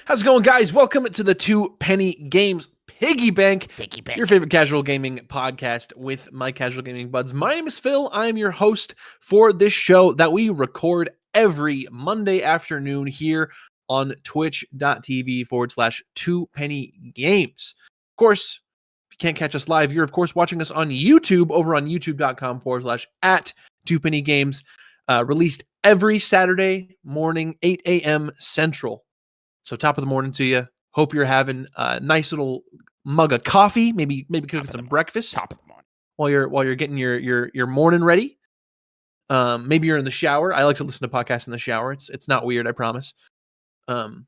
How's it going, guys? Welcome to the Two Penny Games Piggy Bank, your favorite casual gaming podcast with my casual gaming buds. My name is Phil. I am your host for this show that we record every Monday afternoon here on twitch.tv/2pennygames. Of course, if you can't catch us live, you're of course watching us on YouTube over on youtube.com/@2pennygames. Released every Saturday morning, 8 a.m. Central. So top of the morning to you. Hope you're having a nice little mug of coffee, maybe cooking some breakfast. Top of the morning while you're getting your morning ready. Maybe you're in the shower. I like to listen to podcasts in the shower. It's not weird, I promise. Not.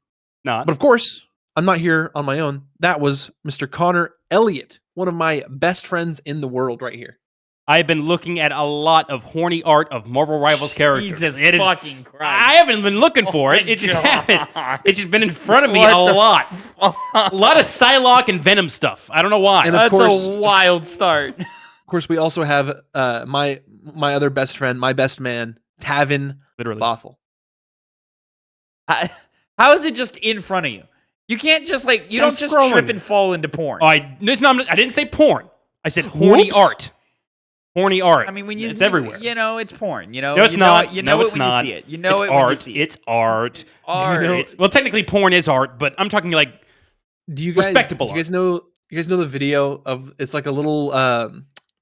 But of course, I'm not here on my own. That was Mr. Connor Elliott, one of my best friends in the world right here. I've been looking at a lot of horny art of Marvel Rivals characters. Jesus fucking Christ. I haven't been looking for it. It just happened. It's just been in front of me a lot. A lot of Psylocke and Venom stuff. I don't know why. And That's a wild start. Of course, we also have my other best friend, my best man, Tavin Bothel. How is it just in front of you? You can't just you don't just trip and fall into porn. I didn't say porn. I said horny art. Horny art. I mean, it's everywhere. You know, it's porn. You know, no, it's not. You know it when you see it. You know it when you see it. It's art. It's art. Well, technically, porn is art, but I'm talking like respectable art. You guys know the video of it's like a little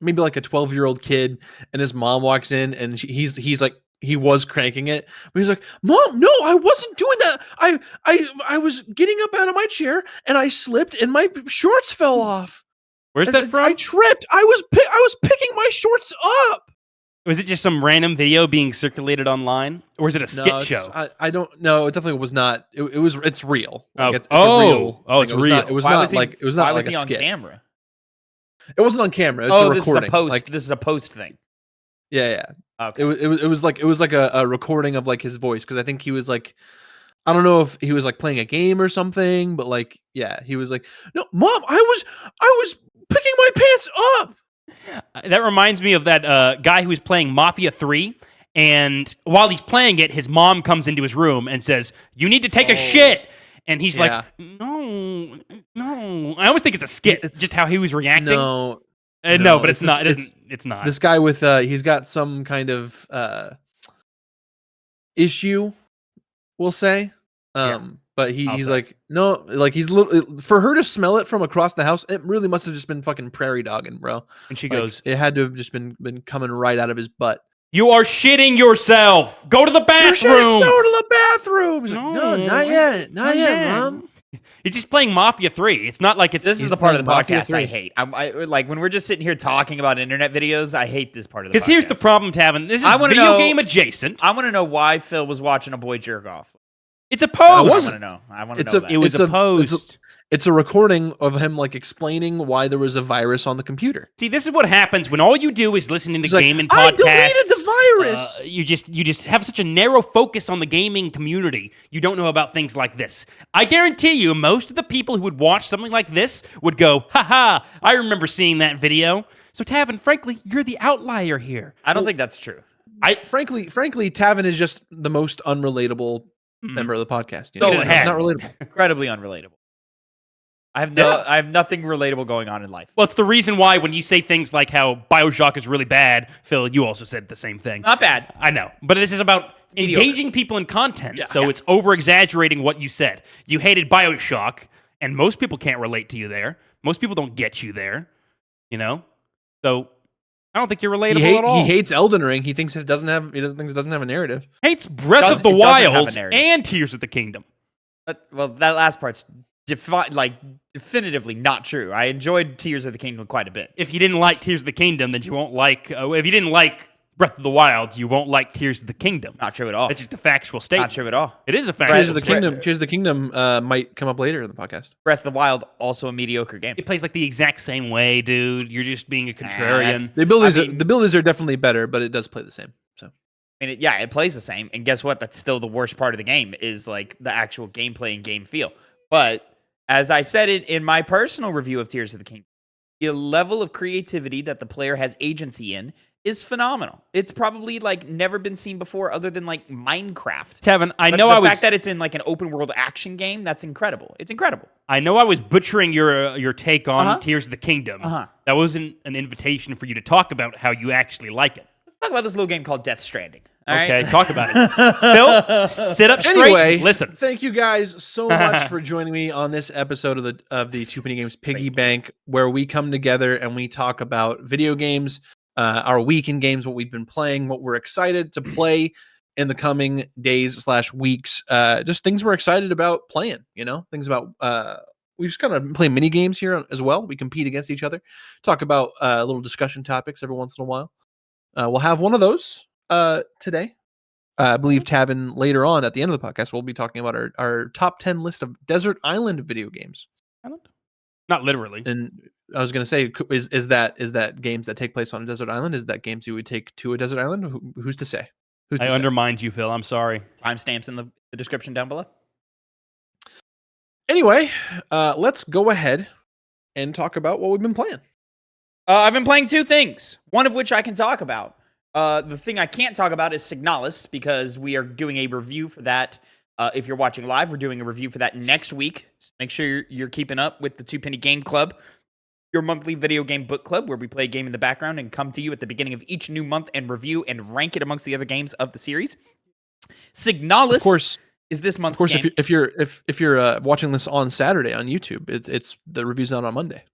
maybe like a 12-year-old kid, and his mom walks in, and he's like he was cranking it, but he's like, "Mom, no, I wasn't doing that. I was getting up out of my chair, and I slipped, and my shorts fell off." Where's that from? I tripped. I was picking my shorts up. Was it just some random video being circulated online, or was it a skit show? I don't know. It definitely was not. It's real. Like, it's real. It's real. It was not like a skit. On camera? It wasn't on camera. It's a recording. This is a post. This is a post thing. Yeah. Okay. It was like a recording of like his voice, because I think he was like, I don't know if he was like playing a game or something, but like, yeah, he was like, "No, Mom, I was picking my pants up." That reminds me of that guy who was playing Mafia 3, and while he's playing it, his mom comes into his room and says, "You need to take a shit." And he's like, no. I always think it's a skit, just how he was reacting. No, but it's not. It's not. This guy with he's got some kind of issue, we'll say. But he's like, no, like he's for her to smell it from across the house, it really must have just been fucking prairie dogging, bro. And she like, goes, it had to have just been coming right out of his butt. "You are shitting yourself. Go to the bathroom. Go to the bathroom." He's like, no, not yet, Mom. He's just playing Mafia 3. It's not like it's. This is the part of the podcast I hate. I like when we're just sitting here talking about internet videos. I hate this part of the podcast. Because here's the problem, Tavin. This is video game adjacent. I want to know why Phil was watching a boy jerk off. It's a post. I want to know. That. It was a post. It's a recording of him like explaining why there was a virus on the computer. See, this is what happens when all you do is listen to gaming podcasts. I deleted the virus. You just have such a narrow focus on the gaming community. You don't know about things like this. I guarantee you, most of the people who would watch something like this would go, "Ha, I remember seeing that video." So, Tavin, frankly, you're the outlier here. I don't think that's true. Frankly, Tavin is just the most unrelatable member of the podcast. You know? He's not relatable. Incredibly unrelatable. I have nothing relatable going on in life. Well, it's the reason why when you say things like how BioShock is really bad, Phil, you also said the same thing. Not bad. I know. But this is about engaging people in content. It's over-exaggerating what you said. You hated BioShock, and most people can't relate to you there. Most people don't get you there. You know? So I don't think you're relatable at all. He hates Elden Ring. He thinks it doesn't have a narrative. Hates Breath of the Wild and Tears of the Kingdom. Well, that last part's definitively not true. I enjoyed Tears of the Kingdom quite a bit. If you didn't like Tears of the Kingdom, then you won't like. If you didn't like Breath of the Wild, you won't like Tears of the Kingdom. Not true at all. It's just a factual statement. Not true at all. It is a factual statement. Tears of the Kingdom might come up later in the podcast. Breath of the Wild, also a mediocre game. It plays like the exact same way, dude. You're just being a contrarian. The abilities are definitely better, but it does play the same. So. It plays the same. And guess what? That's still the worst part of the game is like the actual gameplay and game feel. But as I said it in my personal review of Tears of the Kingdom, the level of creativity that the player has agency in is phenomenal. It's probably like never been seen before other than like Minecraft. Tavin, The fact that it's in like an open world action game, that's incredible. It's incredible. I know I was butchering your take on Tears of the Kingdom. That wasn't an invitation for you to talk about how you actually like it. Let's talk about this little game called Death Stranding. Okay, talk about it. Phil, sit up straight. Anyway, listen. Thank you guys so much for joining me on this episode of the TwoPennyGames Piggy Bank, where we come together and we talk about video games, our week in games, what we've been playing, what we're excited to play in the coming days/weeks, just things we're excited about playing. Things about we just kind of play mini games here as well. We compete against each other, talk about little discussion topics every once in a while. We'll have one of those today. I believe Tavin later on at the end of the podcast we'll be talking about our top 10 list of desert island video games. Not literally. And I was going to say, is that games that take place on a desert island? Is that games you would take to a desert island? Who's to say? I undermined you, Phil. I'm sorry. Timestamps in the description down below. Anyway, let's go ahead and talk about what we've been playing. I've been playing two things, one of which I can talk about. The thing I can't talk about is Signalis, because we are doing a review for that. If you're watching live, we're doing a review for that next week. So make sure you're keeping up with the Two Penny Game Club, your monthly video game book club, where we play a game in the background and come to you at the beginning of each new month and review and rank it amongst the other games of the series. Signalis, of course, is this month's of course, game. if you're watching this on Saturday on YouTube, it's the review's out on Monday.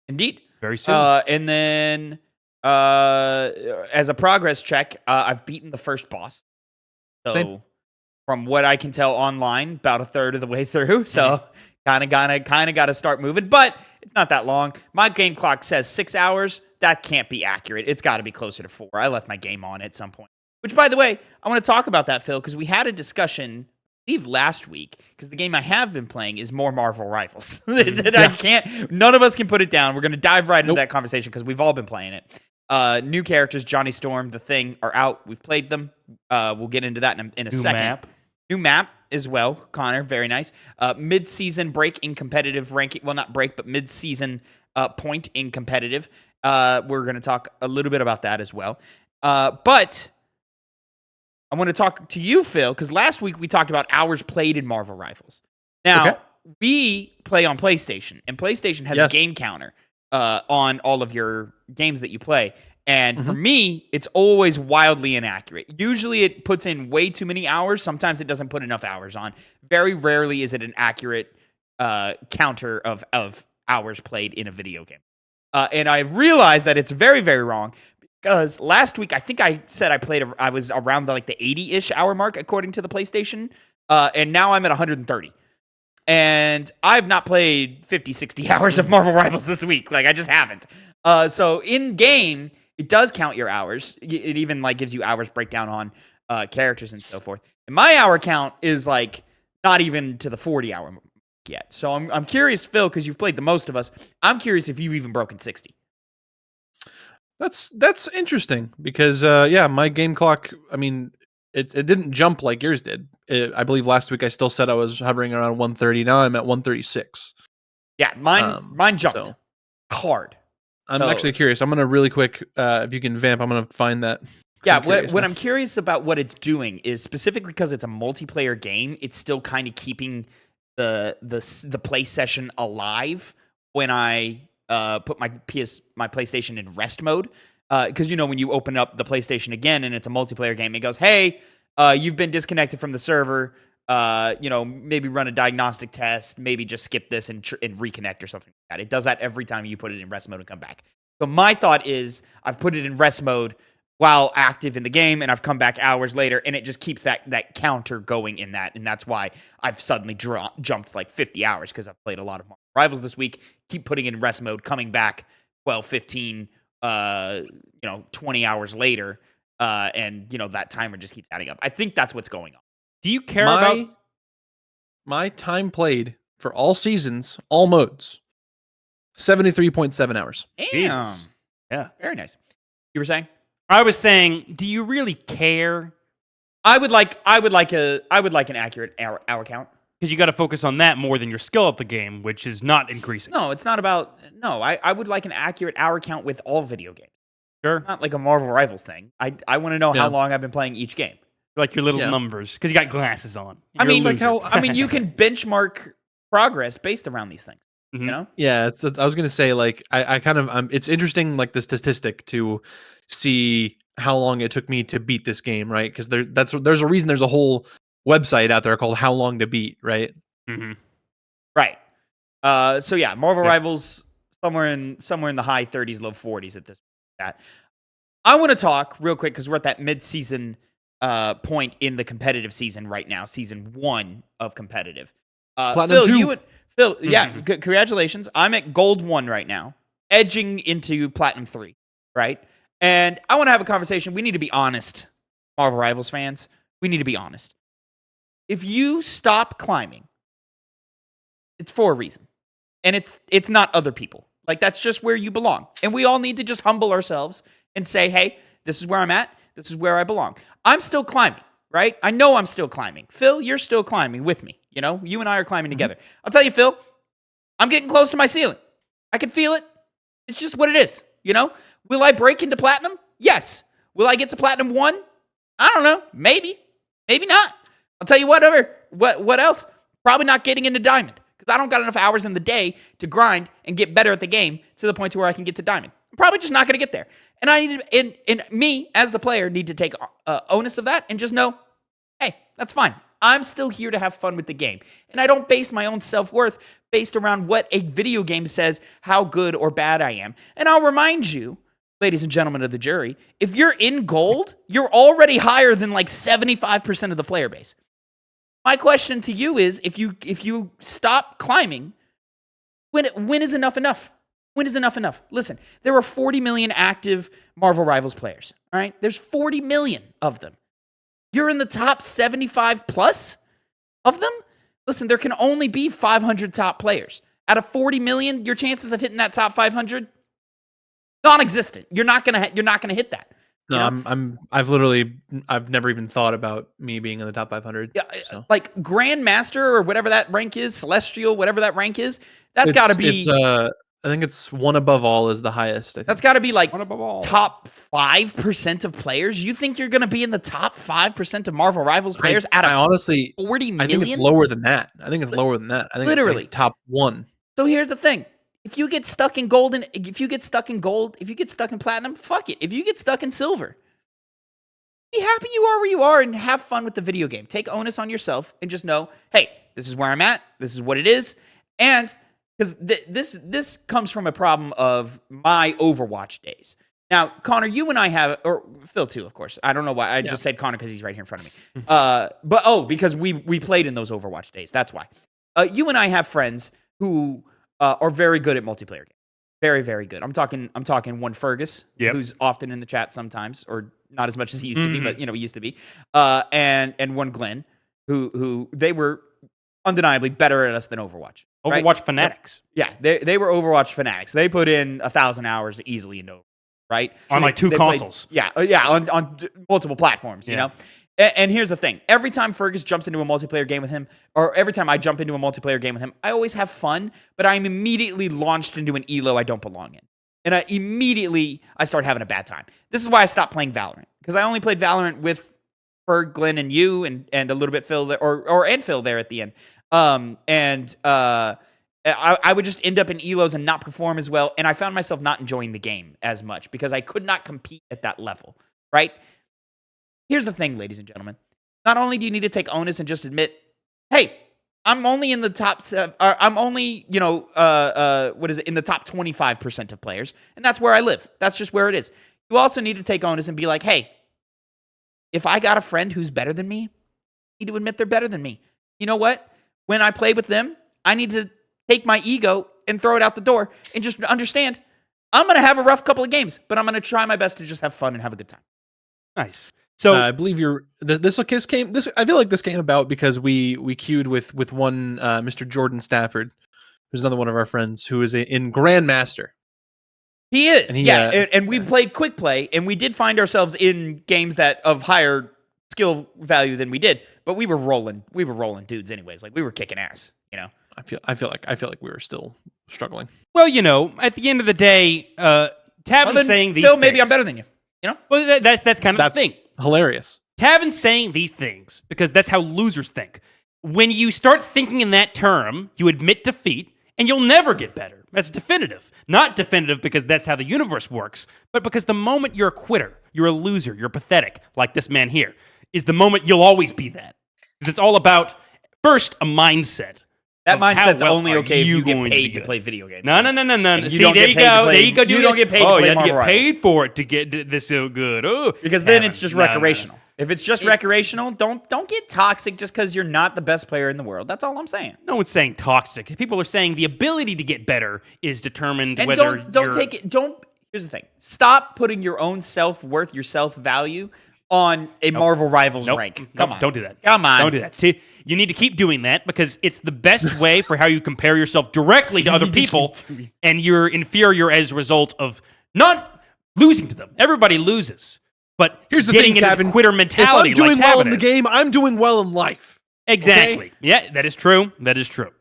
Indeed. Very soon. And then as a progress check, I've beaten the first boss. So Same. From what I can tell online, about a third of the way through. So kind of got to start moving, but it's not that long. My game clock says 6 hours. That can't be accurate. It's got to be closer to 4. I left my game on at some point. Which, by the way, I want to talk about that, Phil, because we had a discussion, I believe last week, because the game I have been playing is more Marvel Rivals. None of us can put it down. We're going to dive right into that conversation because we've all been playing it. New characters, Johnny Storm, The Thing, are out. We've played them. We'll get into that in a second. New map as well, Connor. Very nice. Mid-season break in competitive ranking. Well, not break, but mid-season point in competitive. We're going to talk a little bit about that as well. But I want to talk to you, Phil, because last week we talked about hours played in Marvel Rivals. Now, we play on PlayStation, and PlayStation has a game counter on all of your games that you play. And for me, it's always wildly inaccurate. Usually it puts in way too many hours. Sometimes it doesn't put enough hours on. Very rarely is it an accurate counter of hours played in a video game. And I've realized that it's very, very wrong, because last week I think I said I was around the 80-ish hour mark according to the PlayStation, and now I'm at 130. And I've not played 50, 60 hours of Marvel Rivals this week. I just haven't. So in game, it does count your hours. It even gives you hours breakdown on characters and so forth. And my hour count is not even to the 40-hour mark yet. So I'm curious, Phil, because you've played the most of us. I'm curious if you've even broken 60. That's interesting because my game clock. I mean, it didn't jump like yours did. I believe last week I still said I was hovering around 130. Now I'm at 136. Yeah, mine jumped hard. I'm actually curious. I'm gonna really quick. If you can vamp, I'm gonna find that. Yeah, what I'm curious about what it's doing is specifically because it's a multiplayer game. It's still kind of keeping the play session alive when I put my PlayStation in rest mode. Because when you open up the PlayStation again and it's a multiplayer game, it goes, "Hey, you've been disconnected from the server. Maybe run a diagnostic test. Maybe just skip this and reconnect or something like that." It does that every time you put it in rest mode and come back. So my thought is I've put it in rest mode while active in the game, and I've come back hours later, and it just keeps that counter going in that, and that's why I've suddenly jumped 50 hours, because I've played a lot of Marvel Rivals this week. Keep putting it in rest mode, coming back 12, 15, 20 hours later, and that timer just keeps adding up. I think that's what's going on. Do you care about my time played for all seasons, all modes? 73.7 hours. Damn. Jesus. Yeah. Very nice. You were saying? I was saying, do you really care? I would like an accurate hour count. Because you got to focus on that more than your skill at the game, which is not increasing. No, it's not about. No, I would like an accurate hour count with all video games. Sure. It's not like a Marvel Rivals thing. I want to know how long I've been playing each game. Like your little numbers, because you got glasses on. I mean, you can benchmark progress based around these things. You know? Yeah, I was gonna say, like, I kind of it's interesting, like the statistic to see how long it took me to beat this game, right? Because there's a reason there's a whole website out there called How Long to Beat, right? Right. So yeah, Marvel Rivals somewhere in the high 30s, low 40s at this point. I want to talk real quick because we're at that mid-season point in the competitive season right now, season 1 of competitive. Platinum 2. Phil, congratulations. I'm at Gold 1 right now, edging into Platinum 3, right? And I want to have a conversation. We need to be honest, Marvel Rivals fans. We need to be honest. If you stop climbing, it's for a reason. And it's not other people. Like, that's just where you belong. And we all need to just humble ourselves and say, hey, this is where I'm at. This is where I belong. I'm still climbing, right? I know I'm still climbing. Phil, you're still climbing with me. You know, you and I are climbing together. I'll tell you, Phil, I'm getting close to my ceiling. I can feel it. It's just what it is, you know? Will I break into Platinum? Yes. Will I get to Platinum 1? I don't know. Maybe. Maybe not. I'll tell you what else? Probably not getting into Diamond, because I don't got enough hours in the day to grind and get better at the game to the point to where I can get to Diamond. I'm probably just not going to get there. And I need to, and me, as the player, need to take onus of that and just know, hey, that's fine. I'm still here to have fun with the game. And I don't base my own self-worth based around what a video game says how good or bad I am. And I'll remind you, ladies and gentlemen of the jury, if you're in gold, you're already higher than like 75% of the player base. My question to you is, if you stop climbing, when is enough enough? When is enough enough? Listen, there are 40 million active Marvel Rivals players, all right? There's 40 million of them. You're in the top 75 plus of them? Listen, there can only be 500 top players. Out of 40 million, your chances of hitting that top 500 non-existent. You're not gonna hit that. No, I've never even thought about me being in the top 500. Yeah, so. Like Grandmaster or whatever that rank is, Celestial, whatever that rank is, that's got to be. I think it's one above all is the highest. That's got to be like one above all. Top 5% of players. You think you're going to be in the top 5% of Marvel Rivals players out of honestly 40 million? I think it's lower than that. I think it's Literally. It's like top 1. So here's the thing. If you get stuck in gold, if you get stuck in platinum, fuck it. If you get stuck in silver, be happy you are where you are and have fun with the video game. Take onus on yourself and just know, hey, this is where I'm at. This is what it is. And because this comes from a problem of my Overwatch days. Now, Connor, you and I have, or Phil too, of course. I don't know why I just said Connor because he's right here in front of me. Because we played in those Overwatch days. That's why. You and I have friends who are very good at multiplayer games. Very, very good. I'm talking one Fergus, who's often in the chat sometimes, or not as much as he used to be, but he used to be. And one Glenn, who they were undeniably better at us than Overwatch. Overwatch fanatics. Yeah, they were Overwatch fanatics. They put in 1,000 hours easily into Overwatch, right? On like two consoles. On multiple platforms, you know? And here's the thing. Every time Fergus jumps into a multiplayer game with him, or every time I jump into a multiplayer game with him, I always have fun, but I'm immediately launched into an elo I don't belong in. And I start having a bad time. This is why I stopped playing Valorant, because I only played Valorant with Ferg, Glenn, and you, and a little bit Phil there, and Phil there at the end. I would just end up in elos and not perform as well, and I found myself not enjoying the game as much because I could not compete at that level, right? Here's the thing, ladies and gentlemen. Not only do you need to take onus and just admit, hey, I'm only in the top, I'm only, in the top 25% of players, and that's where I live. That's just where it is. You also need to take onus and be like, hey, if I got a friend who's better than me, I need to admit they're better than me. You know what? When I play with them, I need to take my ego and throw it out the door and just understand I'm going to have a rough couple of games, but I'm going to try my best to just have fun and have a good time. Nice. So I believe I feel like this came about because we queued with one Mr. Jordan Stafford, who's another one of our friends who is in Grandmaster. He is, and we played quick play, and we did find ourselves in games that of higher skill value than we did, but we were rolling dudes anyways. Like, we were kicking ass, you know. I feel like we were still struggling. Well, at the end of the day, Tavin's saying these Phil, things. maybe I'm better than you. You know? Well, that's kind of the thing. Hilarious. Tavin's saying these things because that's how losers think. When you start thinking in that term, you admit defeat, and you'll never get better. That's definitive. Not definitive because that's how the universe works, but because the moment you're a quitter, you're a loser, you're pathetic, like this man here, is the moment you'll always be that. Because it's all about, first, a mindset. That mindset's well only okay if you get going to paid be to good? play video games. No. See, don't there get you paid to go. play- There you go. you don't get paid to play you have to Marvel get Rivals. paid for it to get this so good. Oh, Because then it's just No. recreational. If it's just recreational, don't get toxic just because you're not the best player in the world. That's all I'm saying. No one's saying toxic. People are saying the ability to get better is determined And whether don't take it. Here's the thing. Stop putting your own self-worth, your self-value on a Marvel Rivals rank. Come on. Don't do that. Come on. Don't do that. You need to keep doing that because it's the best way for how you compare yourself directly to other people, and you're inferior as a result of not losing to them. Everybody loses. But Here's the getting thing, into the Tavin. quitter mentality, If I'm doing like well Tavin in the is. game, I'm doing well in life. Exactly. Okay? Yeah, that is true. That is true.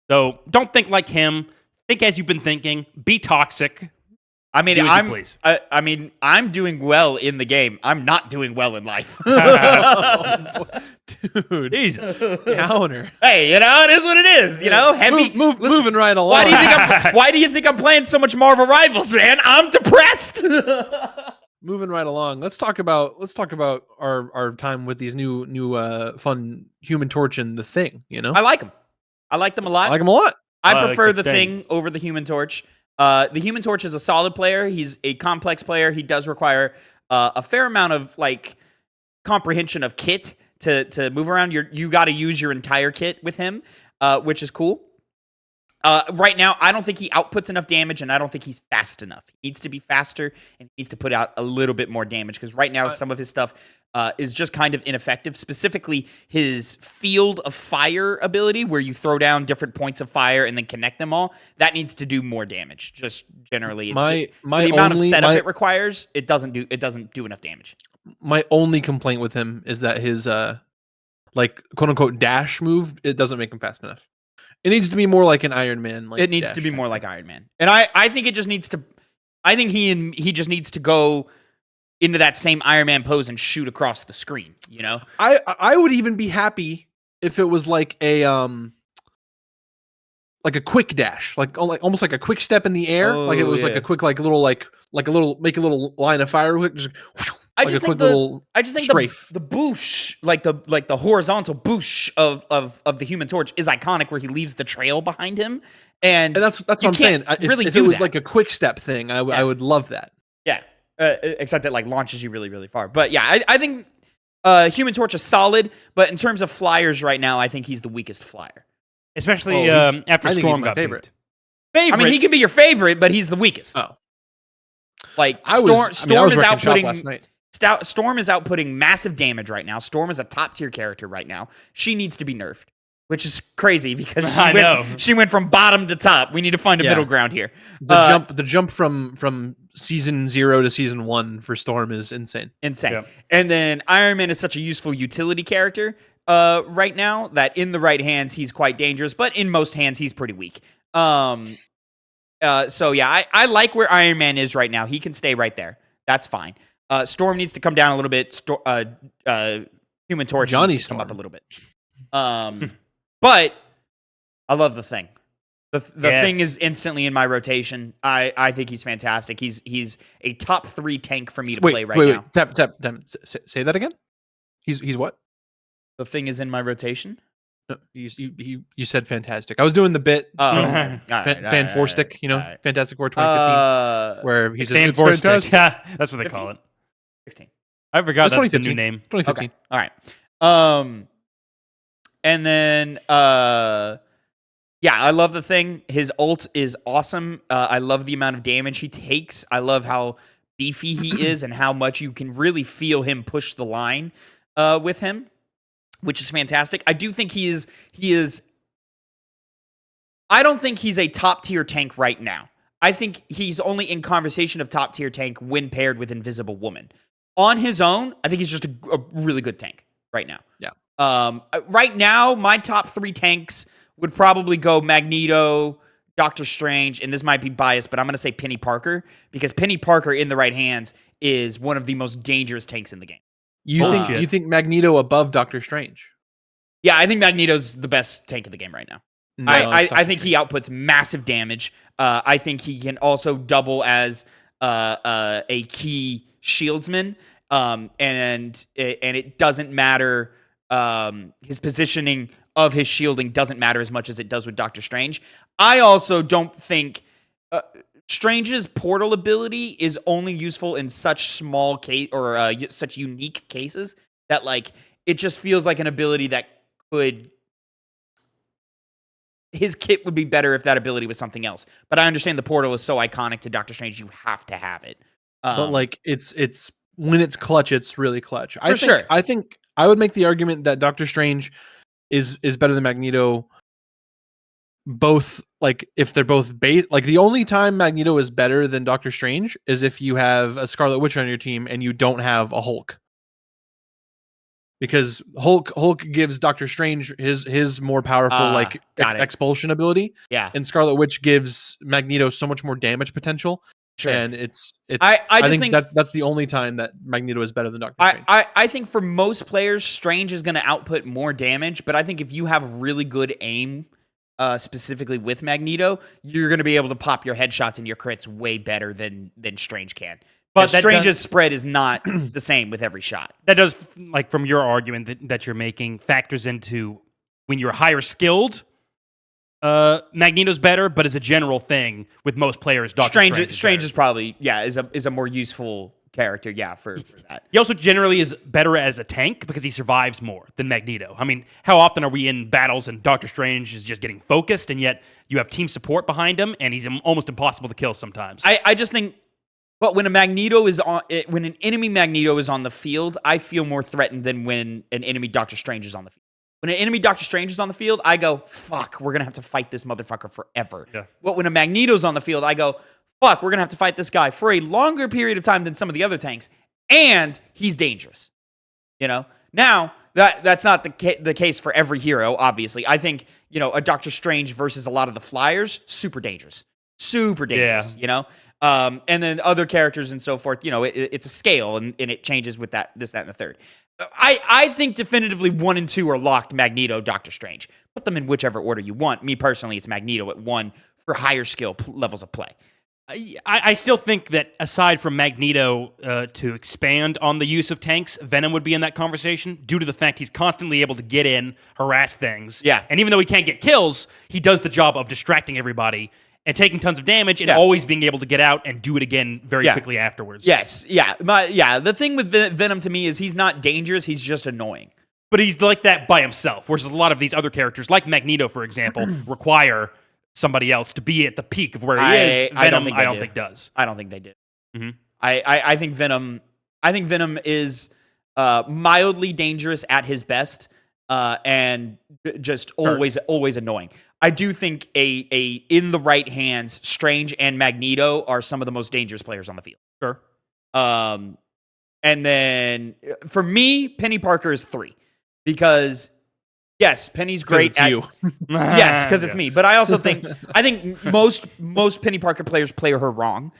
So don't think like him. Think as you've been thinking. Be toxic. I mean, Do as you please. I'm doing well in the game. I'm not doing well in life. Dude, Jesus. downer. Hey, it is what it is. Heavy. Listen, Moving right along. Why do you think I'm playing so much Marvel Rivals, man? I'm depressed. Moving right along. Let's talk about our time with these new fun Human Torch and the Thing. I like them. I like them a lot. I like them a lot. I I prefer like the the thing over the Human Torch. The Human Torch is a solid player. He's a complex player. He does require a fair amount of comprehension of kit to move around. You got to use your entire kit with him, which is cool. Right now, I don't think he outputs enough damage, and I don't think he's fast enough. He needs to be faster, and he needs to put out a little bit more damage, because right now, some of his stuff is just kind of ineffective, specifically his Field of Fire ability, where you throw down different points of fire and then connect them all. That needs to do more damage, just generally. My the amount of only- setup my- it requires, it doesn't do enough damage. My only complaint with him is that his quote unquote dash move, it doesn't make him fast enough. It needs to be more like an Iron Man. It needs to be more like Iron Man. And I think it just needs to I think he just needs to go into that same Iron Man pose and shoot across the screen, I would even be happy if it was like a quick dash, almost like a quick step in the air. Oh, like it was like yeah. a quick make a little line of fire quick, just I like just a quick think little strafe. the boosh, like the horizontal boosh of the Human Torch is iconic, where he leaves the trail behind him, and And that's what you I'm saying. can't If, really if do it was that. like a quick step thing, I would love that. Yeah, except it launches you really, really far. But yeah, I think Human Torch is solid, but in terms of flyers right now, I think he's the weakest flyer. Especially Oh, after I think Storm he's my got favorite. Favorite. I mean, he can be your favorite, but he's the weakest. Oh, Like I Storm was is wrecking shop outputting last night. Storm is outputting massive damage right now. Storm is a top tier character right now. She needs to be nerfed, which is crazy because she went from bottom to top. We need to find a middle ground here. The jump from season 0 to season 1 for Storm is insane. Insane. And then Iron Man is such a useful utility character right now that in the right hands he's quite dangerous, but in most hands he's pretty weak. So yeah, I like where Iron Man is right now. He can stay right there. That's fine. Storm needs to come down a little bit. Human Torch Johnny needs to come Storm. up a little bit. But I love the Thing. The Thing is instantly in my rotation. I think he's fantastic. He's a top 3 tank for me to play right now. Tap. Say that again. He's what? The Thing is in my rotation. No, you said fantastic. I was doing the bit. Fan Four Stick, Fantastic Four 2015, where he's Fan it's Four Stick. fantastic. Yeah, that's what they 15? call it. 16. I forgot It's that's the 2015. new name. 2015. Okay. All right. And then yeah, I love the Thing. His ult is awesome. I love the amount of damage he takes. I love how beefy he is and how much you can really feel him push the line with him, which is fantastic. I do think he is I don't think he's a top tier tank right now. I think he's only in conversation of top tier tank when paired with Invisible Woman. On his own, I think he's just a really good tank right now. Yeah. Right now, my top 3 tanks would probably go Magneto, Doctor Strange, and this might be biased, but I'm going to say Penny Parker, because Penny Parker in the right hands is one of the most dangerous tanks in the game. You think Magneto above Doctor Strange? Yeah, I think Magneto's the best tank in the game right now. No, I think he outputs massive damage. I think he can also double as a key shieldsman, and it doesn't matter. His positioning of his shielding doesn't matter as much as it does with Doctor Strange. I also don't think Strange's portal ability is only useful in such small case or such unique cases that like it just feels like an ability that could. His kit would be better if that ability was something else. But I understand the portal is so iconic to Doctor Strange, you have to have it. But like it's when it's clutch, it's really clutch. Sure. I think I would make the argument that Doctor Strange is better than Magneto. Both like if they're both like the only time Magneto is better than Doctor Strange is if you have a Scarlet Witch on your team and you don't have a Hulk. Because Hulk gives Doctor Strange his more powerful expulsion ability. Yeah. And Scarlet Witch gives Magneto so much more damage potential. Sure. And it's I think that's the only time that Magneto is better than Doctor Strange. I think for most players, Strange is going to output more damage, but I think if you have really good aim, specifically with Magneto, you're going to be able to pop your headshots and your crits way better than Strange can. But Strange's spread is not the same with every shot. That does, like, from your argument that you're making, factors into when you're higher skilled, Magneto's better, but as a general thing, with most players, Strange is probably, is a more useful character, for that. He also generally is better as a tank because he survives more than Magneto. I mean, how often are we in battles and Doctor Strange is just getting focused, and yet you have team support behind him, and he's almost impossible to kill sometimes. I just think... But when when an enemy Magneto is on the field, I feel more threatened than when an enemy Doctor Strange is on the field. When an enemy Doctor Strange is on the field, I go, fuck, we're going to have to fight this motherfucker forever. Yeah. But when a Magneto's on the field, I go, fuck, we're going to have to fight this guy for a longer period of time than some of the other tanks, and he's dangerous. You know? Now, that's not the case for every hero, obviously. I think, a Doctor Strange versus a lot of the Flyers, super dangerous. Super dangerous, and then other characters and so forth, it's a scale and it changes with this, that, and the third. I think definitively 1 and 2 are locked Magneto, Doctor Strange. Put them in whichever order you want. Me personally, it's Magneto at 1 for higher skill levels of play. I still think that aside from Magneto to expand on the use of tanks, Venom would be in that conversation due to the fact he's constantly able to get in, harass things. Yeah. And even though he can't get kills, he does the job of distracting everybody and taking tons of damage and always being able to get out and do it again very quickly afterwards. Yes, the thing with Venom to me is he's not dangerous, he's just annoying. But he's like that by himself, whereas a lot of these other characters, like Magneto, for example, require somebody else to be at the peak of where he is. Venom, I don't think does. I don't think they do. Mm-hmm. I think Venom is mildly dangerous at his best, and just always annoying. I do think a in the right hands, Strange and Magneto are some of the most dangerous players on the field. Sure. And then for me, Penny Parker is 3 because yes, Penny's great at you. Yes, because it's me. But I also think most Penny Parker players play her wrong.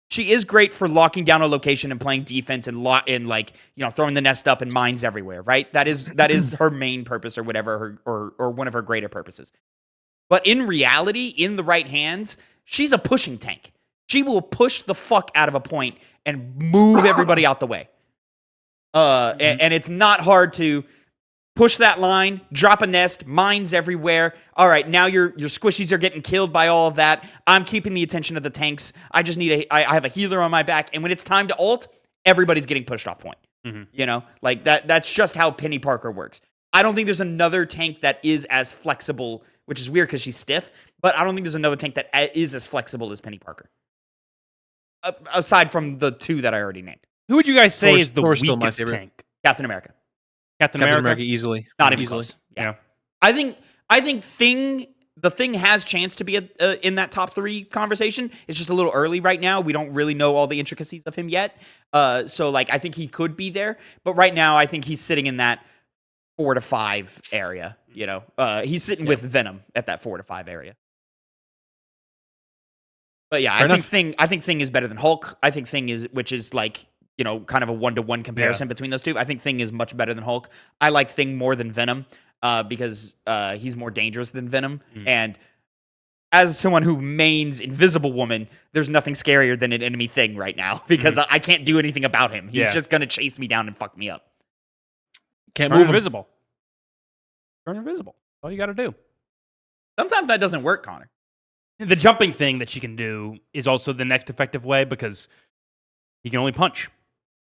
She is great for locking down a location and playing defense and throwing the nest up and mines everywhere, right? That is her main purpose or whatever or one of her greater purposes. But in reality, in the right hands, she's a pushing tank. She will push the fuck out of a point and move everybody out the way. And it's not hard to push that line, drop a nest, mines everywhere. All right, now your squishies are getting killed by all of that. I'm keeping the attention of the tanks. I just need I have a healer on my back, and when it's time to ult, everybody's getting pushed off point. Mm-hmm. Like that's just how Penny Parker works. I don't think there's another tank that is as flexible, which is weird because she's stiff, but I don't think there's another tank that is as flexible as Penny Parker. Aside from the 2 that I already named. Who would you guys say is the weakest tank? Captain America. Captain America easily. Not even close. Yeah. I think the Thing has chance to be in that top 3 conversation. It's just a little early right now. We don't really know all the intricacies of him yet. So I think he could be there, but right now I think he's sitting in that 4 to 5 area. He's sitting with Venom at that 4 to 5 area. But yeah, I think Thing is better than Hulk. I think Thing which is like, kind of a 1-to-1 comparison between those two. I think Thing is much better than Hulk. I like Thing more than Venom because he's more dangerous than Venom. And as someone who mains Invisible Woman, there's nothing scarier than an enemy Thing right now because I can't do anything about him. He's just going to chase me down and fuck me up. Can't Turn move invisible. Turn invisible. All you got to do. Sometimes that doesn't work, Connor. The jumping thing that she can do is also the next effective way because he can only punch.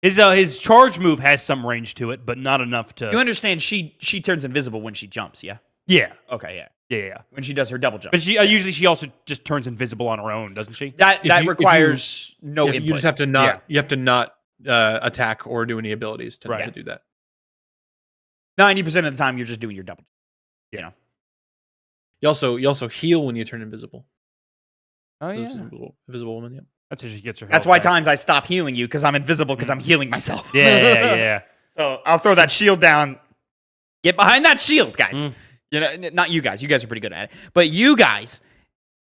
His charge move has some range to it, but not enough to... You understand she turns invisible when she jumps, yeah? Yeah. Okay, yeah. Yeah. When she does her double jump. But usually she also just turns invisible on her own, doesn't she? That requires no input. You just have to not. You have to not attack or do any abilities to do that. 90% of the time, you're just doing your double jump. You also heal when you turn invisible. Oh yeah. Invisible Woman. Yeah. That's how she gets her. That's why times I stop healing you because I'm invisible because I'm healing myself. Yeah. So I'll throw that shield down. Get behind that shield, guys. Not you guys. You guys are pretty good at it. But you guys,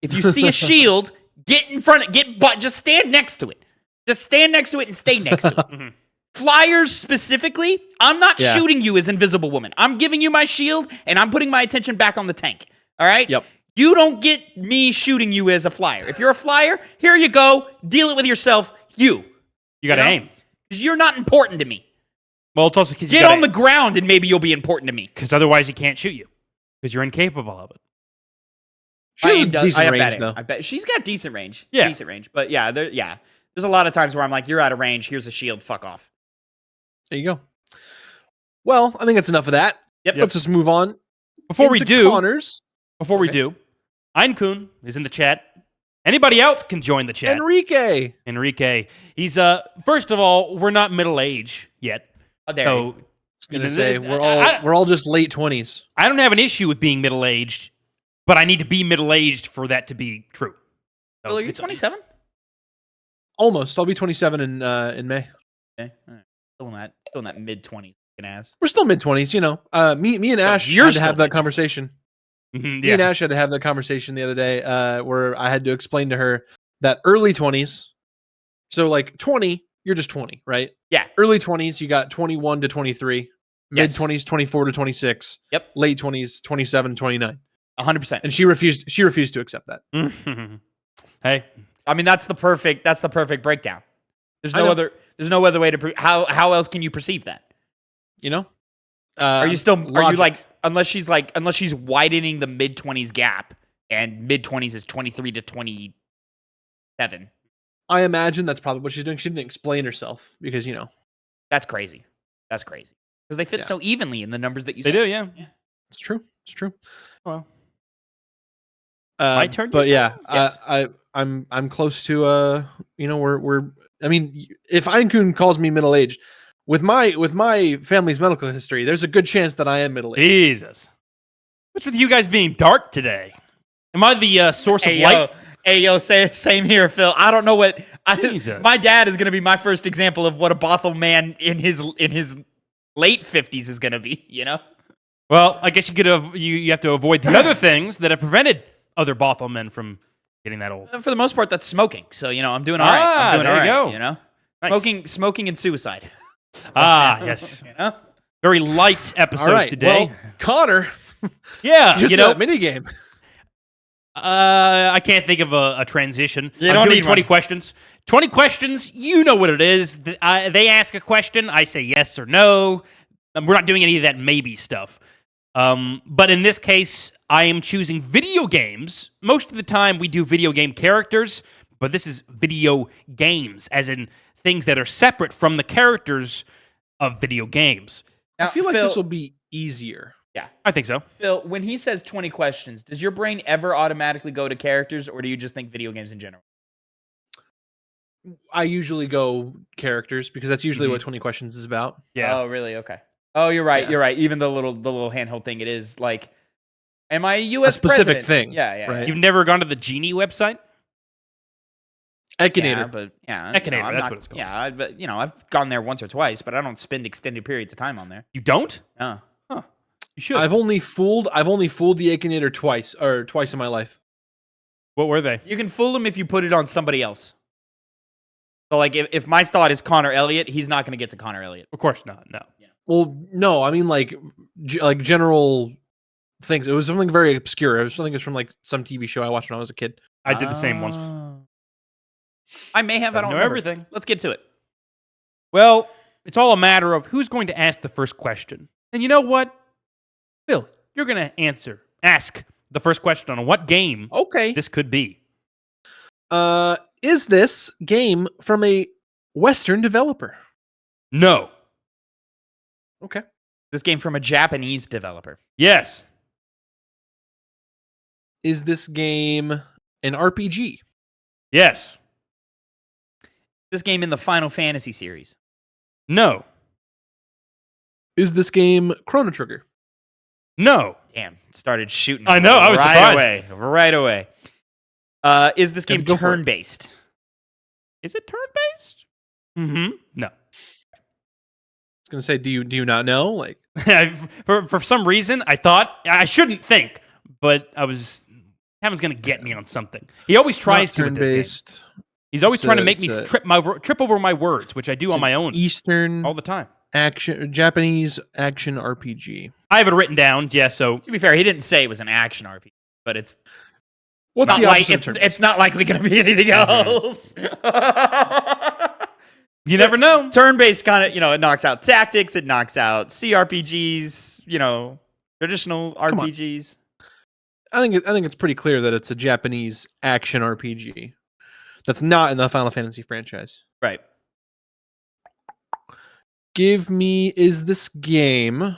if you see a shield, get in front of just stand next to it. Just stand next to it and stay next to it. Flyers specifically, I'm not shooting you as Invisible Woman. I'm giving you my shield and I'm putting my attention back on the tank. All right? Yep. You don't get me shooting you as a flyer. If you're a flyer, here you go. Deal it with yourself. You got to aim. Because you're not important to me. Well, it's also get on the ground and maybe you'll be important to me. Because otherwise he can't shoot you. Because you're incapable of it. She has decent range, though. I bet she's got decent range. Yeah. Decent range. But there's a lot of times where I'm like, you're out of range. Here's a shield. Fuck off. There you go. Well, I think that's enough of that. Yep. Let's just move on. Before we do, Einkun Einkun is in the chat. Anybody else can join the chat. Enrique. He's first of all, we're not middle age yet. How dare you? I was gonna say we're all just late 20s. I don't have an issue with being middle aged, but I need to be middle aged for that to be true. So are you 27? Almost. I'll be 27 in May. Okay. All right. Still in that mid 20s. We're still mid 20s, Me and Ash had to have that conversation. Me and Ash had to have that conversation the other day, where I had to explain to her that early 20s. So like 20, you're just 20, right? Yeah. Early 20s, you got 21 to 23. Mid 20s, 24 to 26. Yep. Late 20s, 27, 29. 100%. And she refused to accept that. Hey, I mean that's the perfect breakdown. There's no other way to how else can you perceive that? Are you like unless she's widening the mid 20s gap and mid 20s is 23 to 27. I imagine that's probably what she's doing. She didn't explain herself because that's crazy. That's crazy because they fit so evenly in the numbers that you said. They do, yeah. It's true. Well, my turn. But yeah, yes. I'm close to I mean, if Einkun calls me middle aged, with my family's medical history, there's a good chance that I am middle aged. Jesus, what's with you guys being dark today? Am I the source of light? Same here, Phil. I don't know what my dad is going to be my first example of what a Bothel man in his late 50s is going to be. Well, I guess you have to avoid the other things that have prevented other Bothel men from getting that old. For the most part, that's smoking. So I'm doing all right. I'm doing all right. Nice. Smoking and suicide. Yes. Very light episode today. Well, Connor. Yeah, mini game. I can't think of a transition. You don't need 20 questions. 20 questions. You know what it is. They ask a question. I say yes or no. We're not doing any of that maybe stuff. But in this case, I am choosing video games. Most of the time, we do video game characters, but this is video games, as in things that are separate from the characters of video games. Now, I feel like this will be easier. Yeah, I think so. Phil, when he says 20 questions, does your brain ever automatically go to characters, or do you just think video games in general? I usually go characters because that's usually what 20 questions is about. Yeah. Oh, really? Okay. Oh, you're right. Yeah. You're right. Even the little handheld thing, it is like, am I a U.S. specific president? thing? Yeah. Right. You've never gone to the Genie website? Ekinator. Ekinator, that's what it's called. Yeah, but I've gone there once or twice, but I don't spend extended periods of time on there. You don't? No. Huh. You should. I've only fooled the Akinator twice in my life. What were they? You can fool him if you put it on somebody else. So, like, if my thought is Connor Elliott, he's not going to get to Connor Elliott. Of course not. No. Yeah. Well, no, I mean like general things. It was something very obscure. It was something that's from like some TV show I watched when I was a kid. I did the same once. I may have. I don't know remember. everything. Let's get to it. Well, it's all a matter of who's going to ask the first question. And you know what? Phil, you're going to ask the first question on what game Okay. this could be. Is this game from a Western developer? No. Okay. This game from a Japanese developer. Yes. Is this game an RPG? Yes. This game in the Final Fantasy series. No. Is this game Chrono Trigger? No. Damn, it started shooting. I know, I was right surprised. Right away. Is this game Go for it. turn-based? Is it turn-based? Mm-hmm. No. I was gonna say, do you not know? Like, for some reason, I thought I shouldn't think, but Tavin's gonna get me on something. He always tries to with this game. He's always trying to make me trip over my words, which I do on my own Eastern all the time. Japanese action RPG. I have it written down. Yeah. So To be fair, he didn't say it was an action RPG, but it's What's not the like opposite of turn-based? it's not likely going to be anything else. you never know. Turn-based kind of, it knocks out tactics, it knocks out CRPGs, traditional RPGs. I think it's pretty clear that it's a Japanese action RPG. That's not in the Final Fantasy franchise. Right. Is this game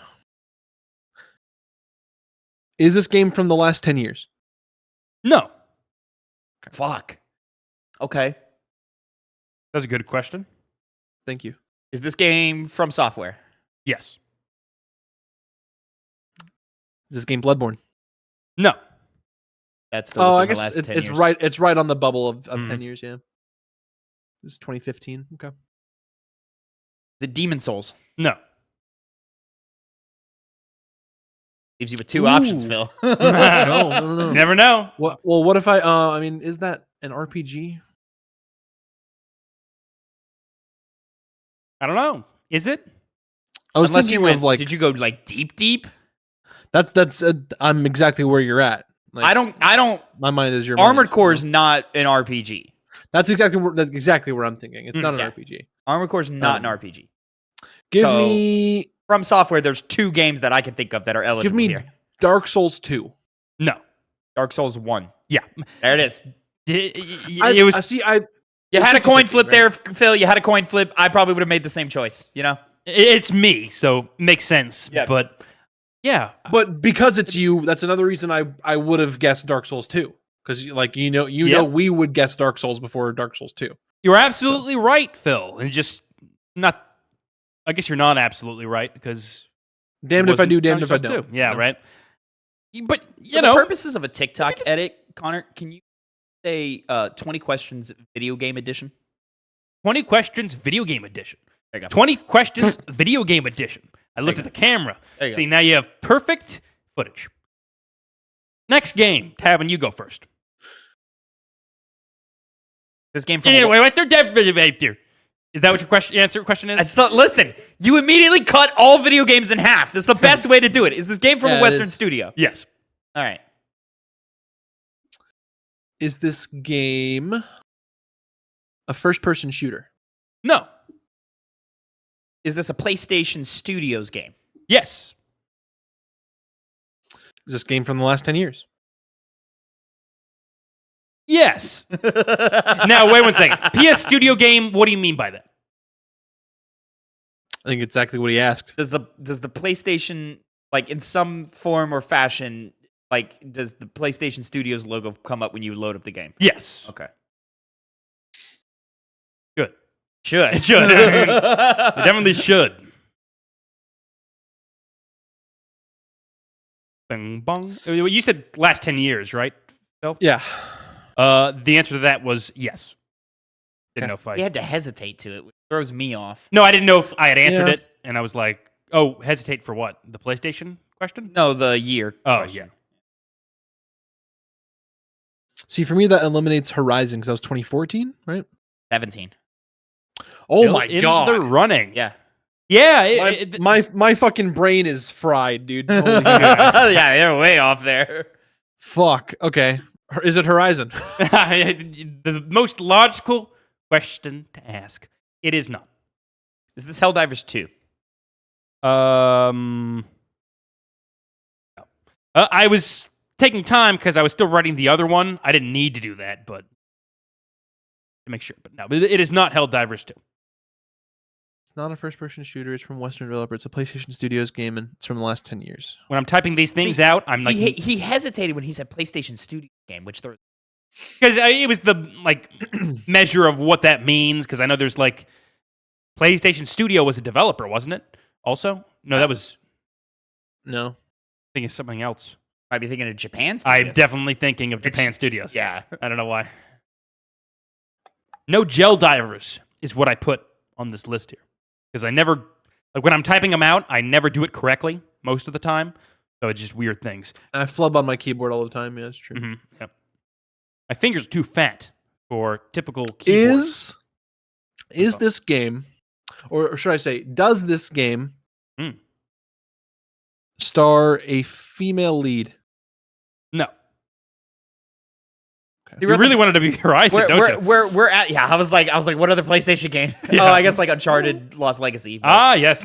from the last 10 years? No. Fuck. Okay. That's a good question. Thank you. Is this game from software? Yes. Is this game Bloodborne? No. That's still I within the guess last 10 it's years. right. It's right on the bubble of 10 years. Yeah. It was 2015. Okay. Is it Demon Souls? No. Leaves you with two options, Phil. No. You never know. What if I mean, is that an RPG? I don't know. Is it? I was Unless thinking you went, of like did you go like deep? that's I'm exactly where you're at. Like, I don't. My mind is your Armored mind, Core is not an RPG. That's exactly where I'm thinking. It's not an yeah. RPG. Armored Core is not an RPG. Give So, me From software, there's two games that I can think of that are eligible give me here. Dark Souls 2. No. Dark Souls 1. Yeah. There it is. It was. You had a coin flip there, Phil. You had a coin flip. I probably would have made the same choice, It's me, so makes sense. Yeah. But yeah. But because it's you, that's another reason I would have guessed Dark Souls 2. Because know we would guess Dark Souls before Dark Souls 2. You're absolutely right, Phil. And just not. I guess you're not absolutely right because. Damned if I do, damned if I don't. Yeah, right. But For the purposes of a TikTok edit, Connor, can you say 20 questions video game edition? 20 questions video game edition. There you go. 20 questions video game edition. I looked at the camera. There you See, go. now you have perfect footage. Next game. Tavin, you go first. This game from Wait, there. Is that what your question is? listen, you immediately cut all video games in half. That's the best way to do it. Is this game from Yeah, a it Western is. studio? Yes. All right. Is this game a first-person shooter? No. Is this a PlayStation Studios game? Yes. Is this game from the last 10 years? Yes. Now, wait 1 second. PS Studio game, what do you mean by that? I think exactly what he asked. Does the PlayStation, like, in some form or fashion, like, does the PlayStation Studios logo come up when you load up the game? Yes. Okay. Good. Should. It should. It definitely should. Bing bong. You said last 10 years, right, Phil? Yeah. The answer to that was yes. Didn't know if I... You had to hesitate to it, which throws me off. No, I didn't know if I had answered Yeah. it, and I was like, oh, hesitate for what? The PlayStation question? No, the year. Oh, question. yeah. See, for me, that eliminates Horizon because that was 2014, right? 17. Oh Still my in god! the running. Yeah. Yeah. My fucking brain is fried, dude. Holy shit. Yeah, they're way off there. Fuck. Okay. Is it Horizon? The most logical question to ask. It is not. Is this Helldivers 2? No. I was taking time because I was still writing the other one. I didn't need to do that, but to make sure. But no, it is not Helldivers 2. It's not a first-person shooter. It's from Western developer. It's a PlayStation Studios game, and it's from the last 10 years. When I'm typing these things out, I'm like, He hesitated when he said PlayStation Studio game, which there. because it was the measure of what that means. Because I know there's PlayStation Studio was a developer, wasn't it? Also, no, that was. No. I think it's something else. Might be thinking of Japan Studio. I'm definitely thinking of Japan Studios. Yeah. I don't know why. No gel divers is what I put on this list here. Because I never, when I'm typing them out, I never do it correctly most of the time. So it's just weird things. I flub on my keyboard all the time. Yeah, it's true. Mm-hmm. Yep. My fingers are too fat for typical keyboards. Is this game, or should I say, does this game star a female lead? No. Okay. You really wanted to be Horizon, don't you? We're at, yeah, I was like, what other PlayStation game? Yeah. Oh, I guess Uncharted Lost Legacy. Ah, yes.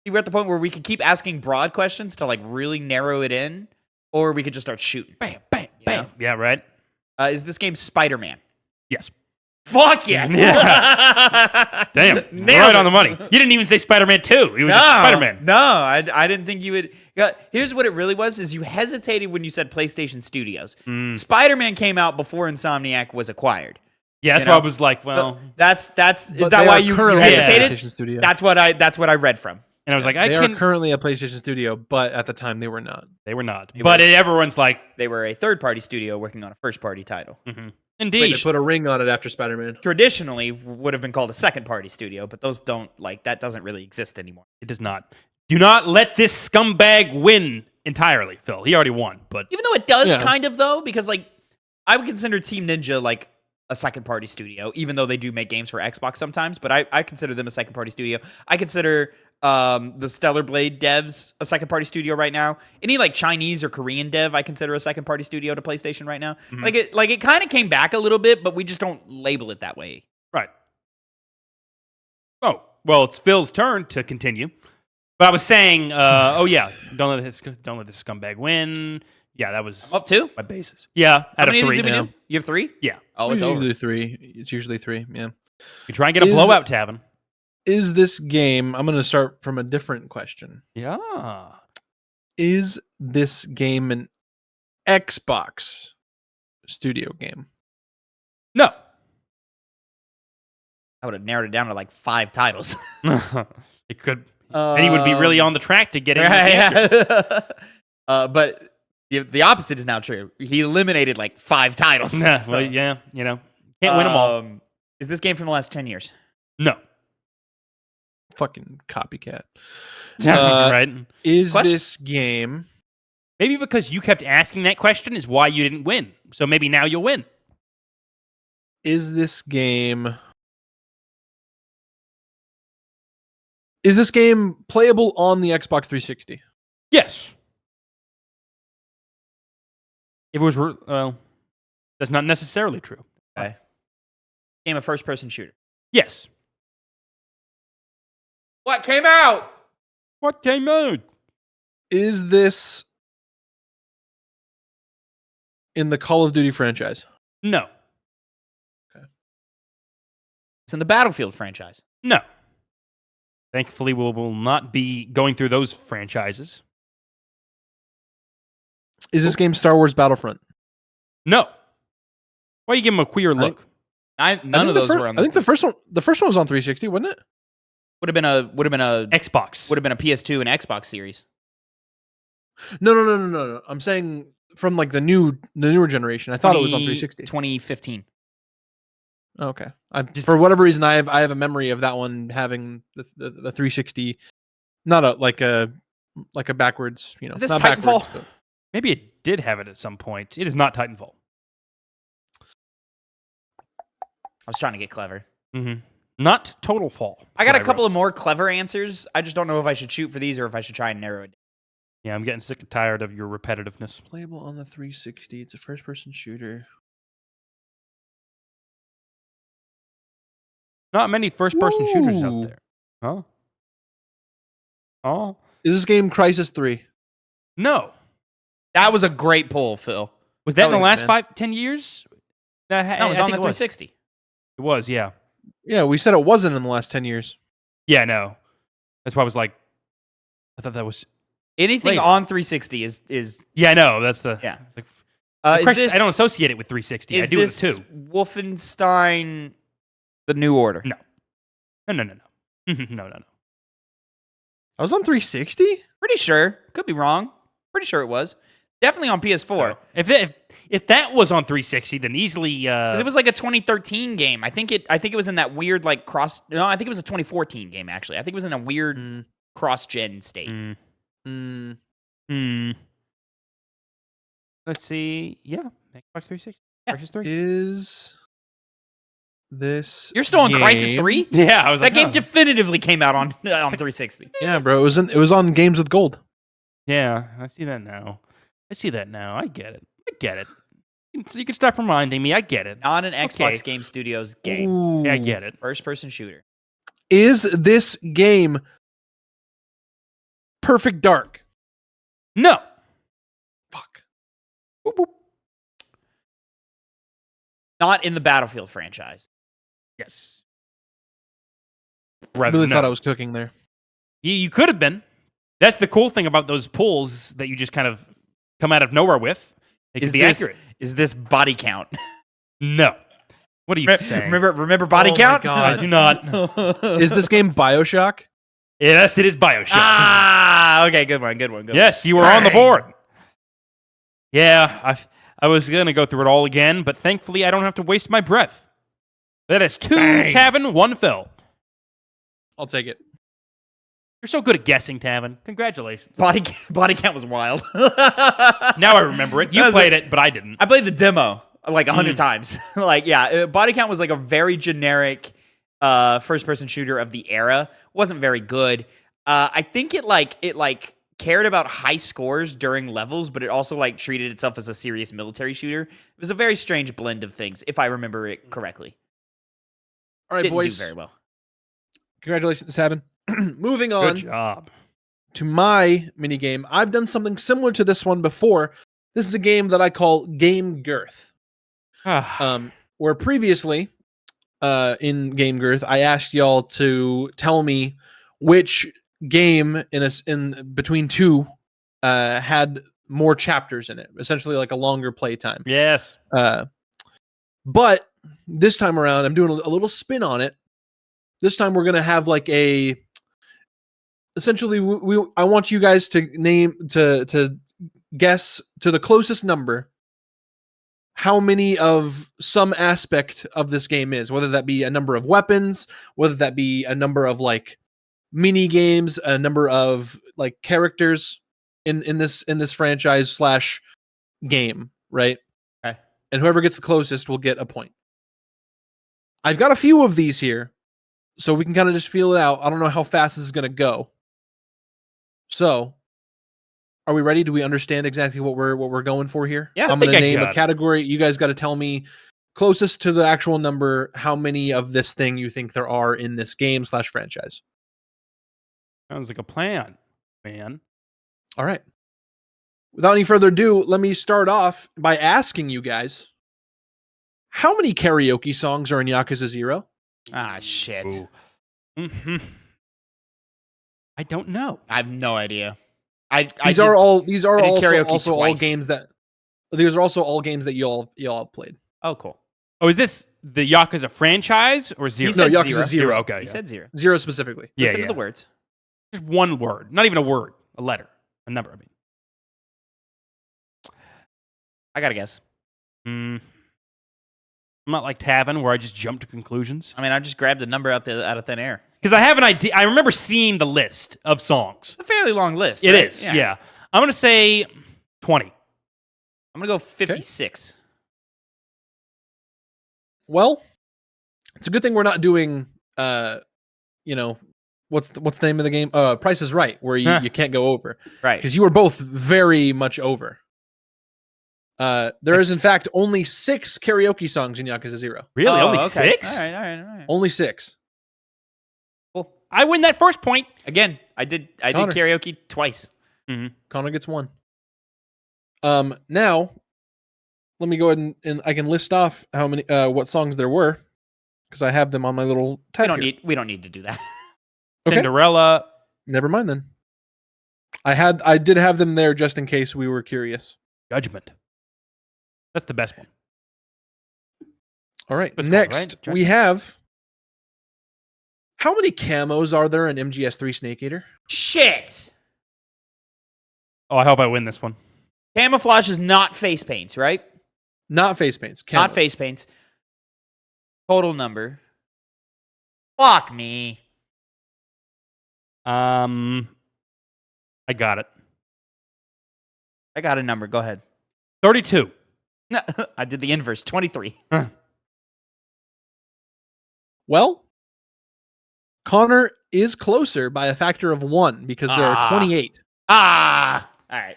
We're at the point where we could keep asking broad questions to really narrow it in, or we could just start shooting. Bam, bam, bam. Yeah, right? Is this game Spider-Man? Yes. Fuck yes. Yeah. Damn. Right on the money. You didn't even say Spider-Man 2. You were just Spider-Man. No, I didn't think you would. Here's what it really was: is you hesitated when you said PlayStation Studios. Spider-Man came out before Insomniac was acquired. Yeah, that's why I was like, well, is that why you hesitated? PlayStation Studio. That's what I read from. And I was like, they are currently a PlayStation Studio, but at the time they were not. They were not. But everyone's like, they were a third-party studio working on a first-party title. Mm-hmm. Indeed. Wait, they put a ring on it after Spider-Man. Traditionally would have been called a second-party studio, but those don't that doesn't really exist anymore. It does not. Do not let this scumbag win entirely, Phil. He already won, but even though it does kind of though, because I would consider Team Ninja a second-party studio, even though they do make games for Xbox sometimes. But I consider them a second-party studio. I consider the Stellar Blade devs a second-party studio right now. Any Chinese or Korean dev, I consider a second-party studio to PlayStation right now. Mm-hmm. It kind of came back a little bit, but we just don't label it that way. Right. Oh well, it's Phil's turn to continue. But I was saying, don't let this scumbag win. Yeah, that was up two my basis. Yeah, out of 3. You have 3? Yeah. Oh, it's usually 3. It's usually 3. Yeah. You try and get a blowout, Tavin. Is this game? I'm going to start from a different question. Yeah. Is this game an Xbox studio game? No. I would have narrowed it down to 5 titles. It could. And he would be really on the track to get into but the opposite is now true. He eliminated 5 titles. Yeah, well, yeah, can't win them all. Is this game from the last 10 years? No. Fucking copycat. Right. Is this game... Maybe because you kept asking that question is why you didn't win. So maybe now you'll win. Is this game... Is this game playable on the Xbox 360? Yes. If it was, well, that's not necessarily true. Okay. Game of first-person shooter. Yes. What came out? What came out? Is this in the Call of Duty franchise? No. Okay. It's in the Battlefield franchise. No. Thankfully, we'll not be going through those franchises. Is this game Star Wars Battlefront? No. Why you give him a queer look? None of those were on. I think the first one was on 360, wasn't it? Would have been a Xbox. Would have been a PS2 and Xbox series. No. I'm saying from the newer generation. I thought it was on 360. 2015. Okay. For whatever reason, I have a memory of that one having the 360 Not like a backwards, Is this not Titanfall? backwards. But Maybe it did have it at some point. It is not Titanfall. I was trying to get clever. Mm-hmm. Not Total Fall. I got a couple of more clever answers. I just don't know if I should shoot for these or if I should try and narrow it down. Yeah, I'm getting sick and tired of your repetitiveness. playable on the 360. It's a first-person shooter. Not many first-person shooters out Ooh. there. Huh? Oh. Is this game Crisis 3? No. That was a great pull, Phil. Was that in the Thanks, last man. 10 years? No, it was on the it 360. It was, yeah. Yeah, we said it wasn't in the last 10 years. Yeah, no. That's why I was like, I thought that was... Anything Later. on 360 is Yeah, I know. That's the... yeah. It's like, Is Crisis, this, I don't associate it with 360. I is do with this 2. Wolfenstein: The New Order? No. No. No. I was on 360? Pretty sure. Could be wrong. Pretty sure it was. Definitely on PS4. If that was on 360, then easily... 'Cause it was like a 2013 game. I think it was in that weird like cross. No, I think it was a 2014 game actually. I think it was in a weird cross-gen state. Let's see. Yeah. Xbox 360. Yeah. Crisis 3. Is this You're still on Crisis game- Yeah, 3? I was That like, game oh. definitively came out on 360. Yeah, bro. It was on Games with Gold. Yeah, I see that now. I get it. You can stop reminding me. I get it. Not an Xbox Okay. Game Studios game. Ooh. Yeah, I get it. First-person shooter. Is this game Perfect Dark? No. Fuck. Not in the Battlefield franchise. Yes. I Rather really no. thought I was cooking there. You could have been. That's the cool thing about those pulls that you just kind of come out of nowhere with. It could be accurate. Is this body count? No. What are you saying? Remember body Oh my count? God. I do not. Is this game BioShock? Yes, it is BioShock. Okay, good one. Yes, you were on the board. Yeah, I was going to go through it all again, but thankfully I don't have to waste my breath. That is 2 Bang. Tavin, 1 Phil. I'll take it. You're so good at guessing, Tavin. Congratulations. Body count was wild. Now I remember it. You played it, but I didn't. I played the demo like 100 times. Like, yeah, body count was like a very generic first-person shooter of the era. Wasn't very good. I think it cared about high scores during levels, but it also like treated itself as a serious military shooter. It was a very strange blend of things, if I remember it correctly. All right, Didn't boys. do very well. Congratulations, Tavin. Moving on Good job. to my mini game. I've done something similar to this one before. This is a game that I call Game Girth. Where previously in Game Girth, I asked y'all to tell me which game in between two had more chapters in it, essentially like a longer play time. Yes. But this time around, I'm doing a little spin on it. This time we're gonna have like a essentially I want you guys to to guess to the closest number how many of some aspect of this game is, whether that be a number of weapons, whether that be a number of like mini games, a number of like characters in this franchise / game, right? Okay. And whoever gets the closest will get a point. I've got a few of these here, so we can kind of just feel it out. I don't know how fast this is going to go. So, are we ready? Do we understand exactly what we're going for here? Yeah, I'm think going to I name got a it. category. You guys got to tell me closest to the actual number how many of this thing you think there are in this game / franchise. Sounds like a plan, man. All right. Without any further ado, let me start off by asking you guys, how many karaoke songs are in Yakuza 0? Ah, shit. Ooh. Mhm. I don't know. I have no idea. These are also karaoke all twice. games that these are also all games that y'all have played. Oh, cool. Oh, is this the Yakuza franchise or zero? He said No, Yakuza 0. 0. Okay. He yeah. said 0. 0 specifically. Yeah, Listen yeah. to the words. Just one word. Not even a word. A letter. A number, I mean. I gotta guess. I'm not like Tavin where I just jump to conclusions. I mean, I just grabbed the number out of thin air. Because I have an idea. I remember seeing the list of songs. It's a fairly long list. It right? is, yeah. I'm going to say 20. I'm going to go 56. Well, it's a good thing we're not doing, you know, what's the name of the game? Price is Right, where you can't go over. Right. Because you were both very much over. There is, in fact, only 6 karaoke songs in Yakuza 0. Really? Only okay. 6? All right. Only 6. Cool. I win that first point. Again, I did Connor. karaoke twice. Connor gets 1. Now, let me go ahead and I can list off how many what songs there were, because I have them on my little tab. We don't need to do that. Okay. Cinderella. Never mind then. I did have them there just in case we were curious. Judgment. That's the best one. All right. Let's go, Next, right? we have. How many camos are there in MGS3 Snake Eater? Shit. Oh, I hope I win this one. Camouflage is not face paints, right? Not face paints. Camos. Not face paints. Total number. Fuck me. I got it. I got a number. Go ahead. 32. I did the inverse. 23. Well, Connor is closer by a factor of 1 because there are 28. All right.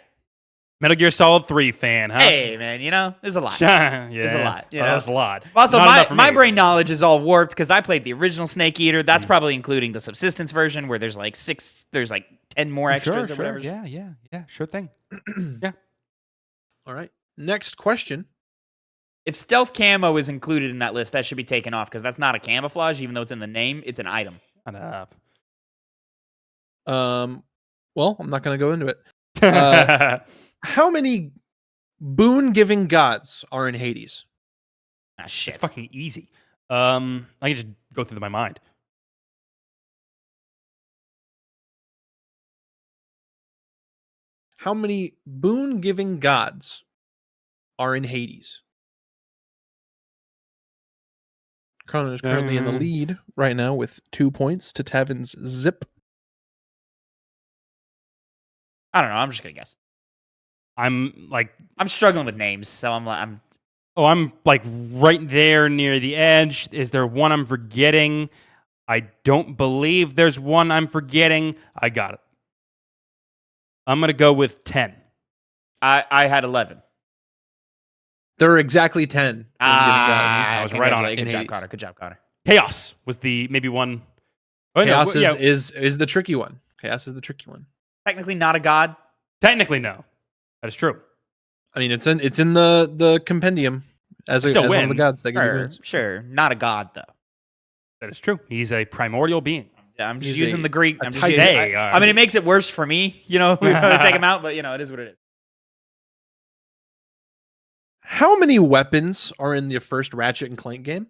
Metal Gear Solid 3 fan, huh? Hey, man, there's a lot. Yeah. There's a lot. That's a lot. Also, Not enough for my me. brain knowledge is all warped because I played the original Snake Eater. That's probably including the subsistence version where there's like 10 more extras or whatever. Yeah. Sure thing. Yeah. All right. Next question. If stealth camo is included in that list, that should be taken off because that's not a camouflage, even though it's in the name. It's an item. Shut up. Well, I'm not going to go into it. How many boon-giving gods are in Hades? Shit. It's fucking easy. I can just go through my mind. How many boon-giving gods are in Hades? Connor is currently in the lead right now with 2 points to Tavin's zip. I don't know. I'm just gonna guess. I'm struggling with names, so I'm like right there near the edge. Is there one I'm forgetting? I don't believe there's one I'm forgetting. I got it. I'm going to go with 10. I had 11. There are exactly 10. boon-giving gods. I was right on it. Good job, Connor. Good job, Connor. Chaos was the maybe one. Oh, Chaos no, is the tricky one. Chaos is the tricky one. Technically not a god. Technically, no. That is true. I mean, it's in the compendium as one of the gods that give you wins. Sure. Not a god, though. That is true. He's a primordial being. Yeah, I'm just He's using the Greek. I'm just titan. using, I mean, it makes it worse for me, we take him out, but, it is what it is. How many weapons are in the first Ratchet and Clank game?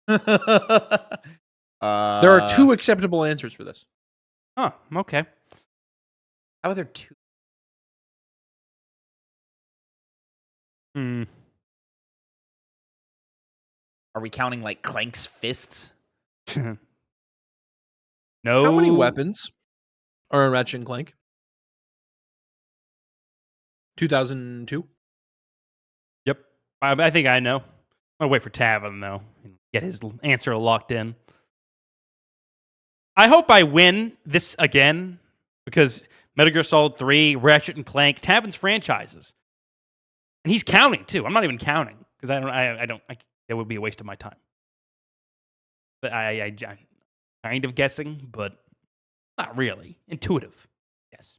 There are 2 acceptable answers for this. Oh, okay. How are there 2? Are we counting like Clank's fists? No. How many weapons are in Ratchet and Clank? 2002. Yep. I think I know. I'm going to wait for Tavin, though, and get his answer locked in. I hope I win this again because Metal Gear Solid 3, Ratchet and Clank, Tavin's franchises. And he's counting, too. I'm not even counting because it would be a waste of my time. But I'm kind of guessing, but not really. Intuitive. Yes.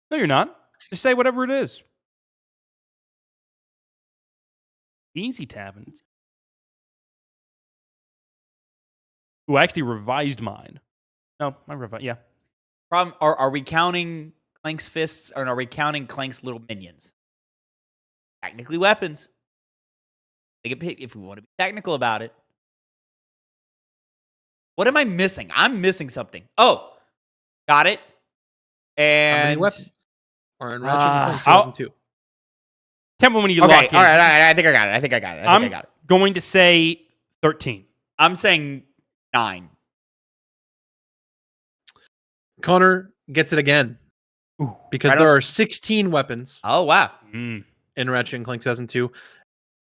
No, you're not. Just say whatever it is. Easy, Tavin. Ooh, I actually revised mine. No, I revised. Yeah. Problem, are we counting Clank's fists or are we counting Clank's little minions? Technically weapons. If we want to be technical about it. What am I missing? I'm missing something. Oh, got it. And How many weapons are in Ratchet and Clank 2002? Tell me when you okay, lock in. all right. I think I got it. I got it. I'm going to say 13. I'm saying 9. Connor gets it again. Ooh. Because there are 16 weapons Oh, wow. Mm. in Ratchet and Clank 2002.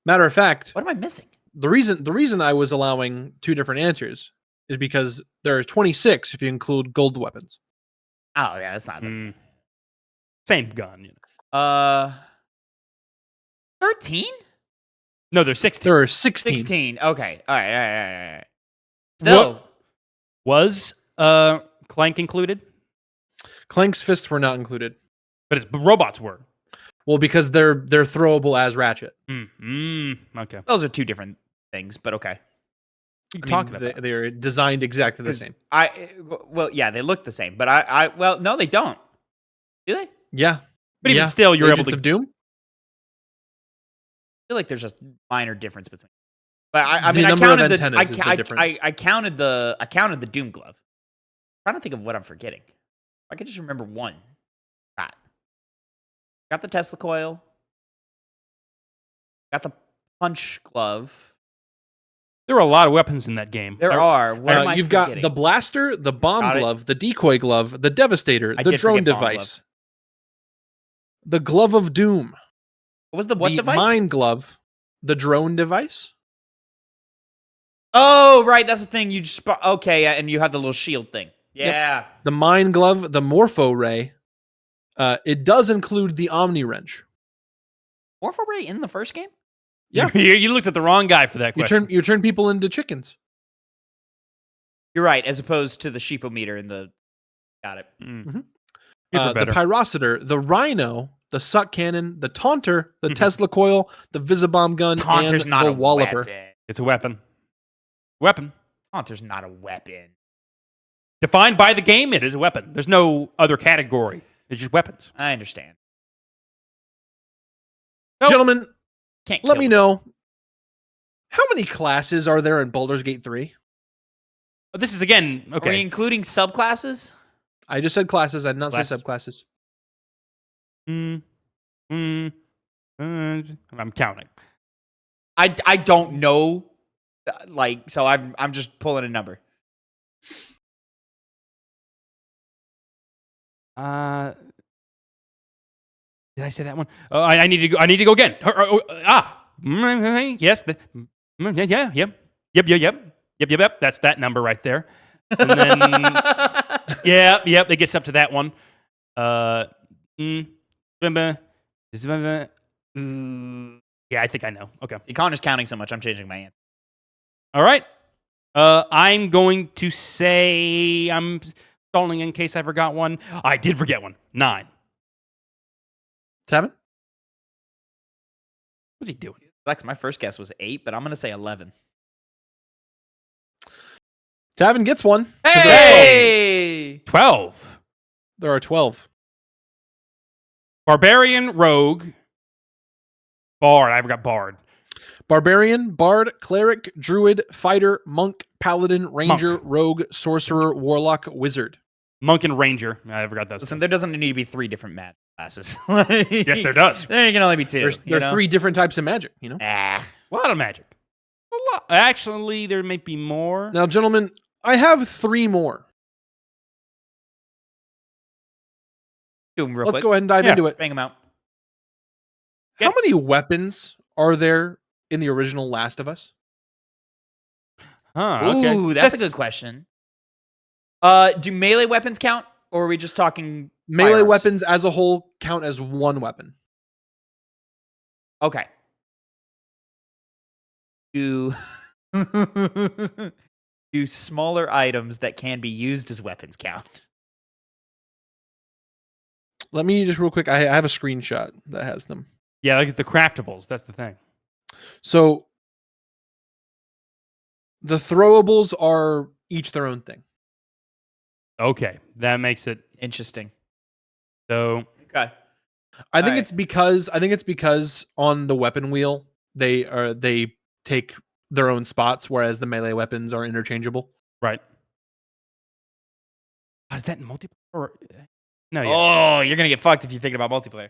Matter of fact, What am I missing? the reason I was allowing 2 different answers is because there are 26 if you include gold weapons. Oh, yeah, that's not. Same gun. You know. 13? No, there's 16. There are 16. 16. Okay. All right. Still. Was Clank included? Clank's fists were not included. But his robots were. Well, because they're throwable as Ratchet. Okay. Those are 2 different things, but okay. Talking about? They're designed exactly the same. Well, yeah, they look the same, but well, no, they don't. Do they? I Yeah. But even still, you're able Agents to of Doom? feel like there's just minor difference between. But I The mean, I number of counted antennas is the difference. I counted the Doom glove. I'm trying to think of what I'm forgetting. I could just remember one. Got the Tesla coil. Got the punch glove. There are a lot of weapons in that game. There are. What am I You've forgetting? got the blaster, the bomb Got it. glove, the decoy glove, the devastator, I the did drone forget bomb device, the glove of doom, What was the what the device? mine glove, the drone device. Oh, right. That's the thing. You just okay, yeah, and you have the little shield thing. Yeah. The mine glove, the morpho ray. It does include the omni wrench. Morpho Ray in the first game? Yeah. You looked at the wrong guy for that question. You turn people into chickens. You're right, as opposed to the sheepometer in the. Got it. Mm-hmm. Super The better. pyrocitor, the rhino, the suck cannon, the taunter, the Tesla coil, the visibomb gun, Taunter's and not the a walloper. weapon. It's a weapon. Weapon. Taunter's not a weapon. Defined by the game, it is a weapon. There's no other category. It's just weapons. I understand. Nope. Gentlemen, Can't let kill me them. know, how many classes are there in Baldur's Gate 3? This is, again, okay. Are we including subclasses? I just said classes. I did not say Classes. subclasses. I'm counting. I don't know. So I'm just pulling a number. Did I say that one? Oh, I need to go. I need to go again. Yes. Yep. That's that number right there. And then, yep. It gets up to that one. Yeah, I think I know. Okay. See, Connor's counting so much, I'm changing my answer. All right. I'm going to say I'm stalling in case I forgot one. I did forget one. 9. Tavin? What's he doing? Lex, my first guess was 8, but I'm going to say 11. Tavin gets one. Hey! 12. There are 12. Barbarian, rogue, bard. I forgot bard. Barbarian, bard, cleric, druid, fighter, monk, paladin, ranger, Monk. rogue, sorcerer, warlock, wizard. Monk and ranger. I forgot those. Listen, there doesn't need to be 3 different magic classes. Yes, there does. There can only be 2. There are 3 different types of magic, you know? A lot of magic. A lot. Actually, there may be more. Now, gentlemen, I have 3 more. Do them real Let's quick. go ahead and dive into it. Bang them out. How many weapons are there in the original Last of Us? Huh, okay. Ooh, that's a good question. Do melee weapons count, or are we just talking Melee firearms? weapons as a whole count as 1 weapon. Okay. Do smaller items that can be used as weapons count? Let me just real quick. I have a screenshot that has them. Yeah, like the craftables. That's the thing. So the throwables are each their own thing. Okay, that makes it Interesting. so. Okay. I think Alright. it's because on the weapon wheel they take their own spots, whereas the melee weapons are interchangeable. Right. Is that in multiplayer? Or... No, yeah. Oh, you're gonna get fucked if you're thinking about multiplayer.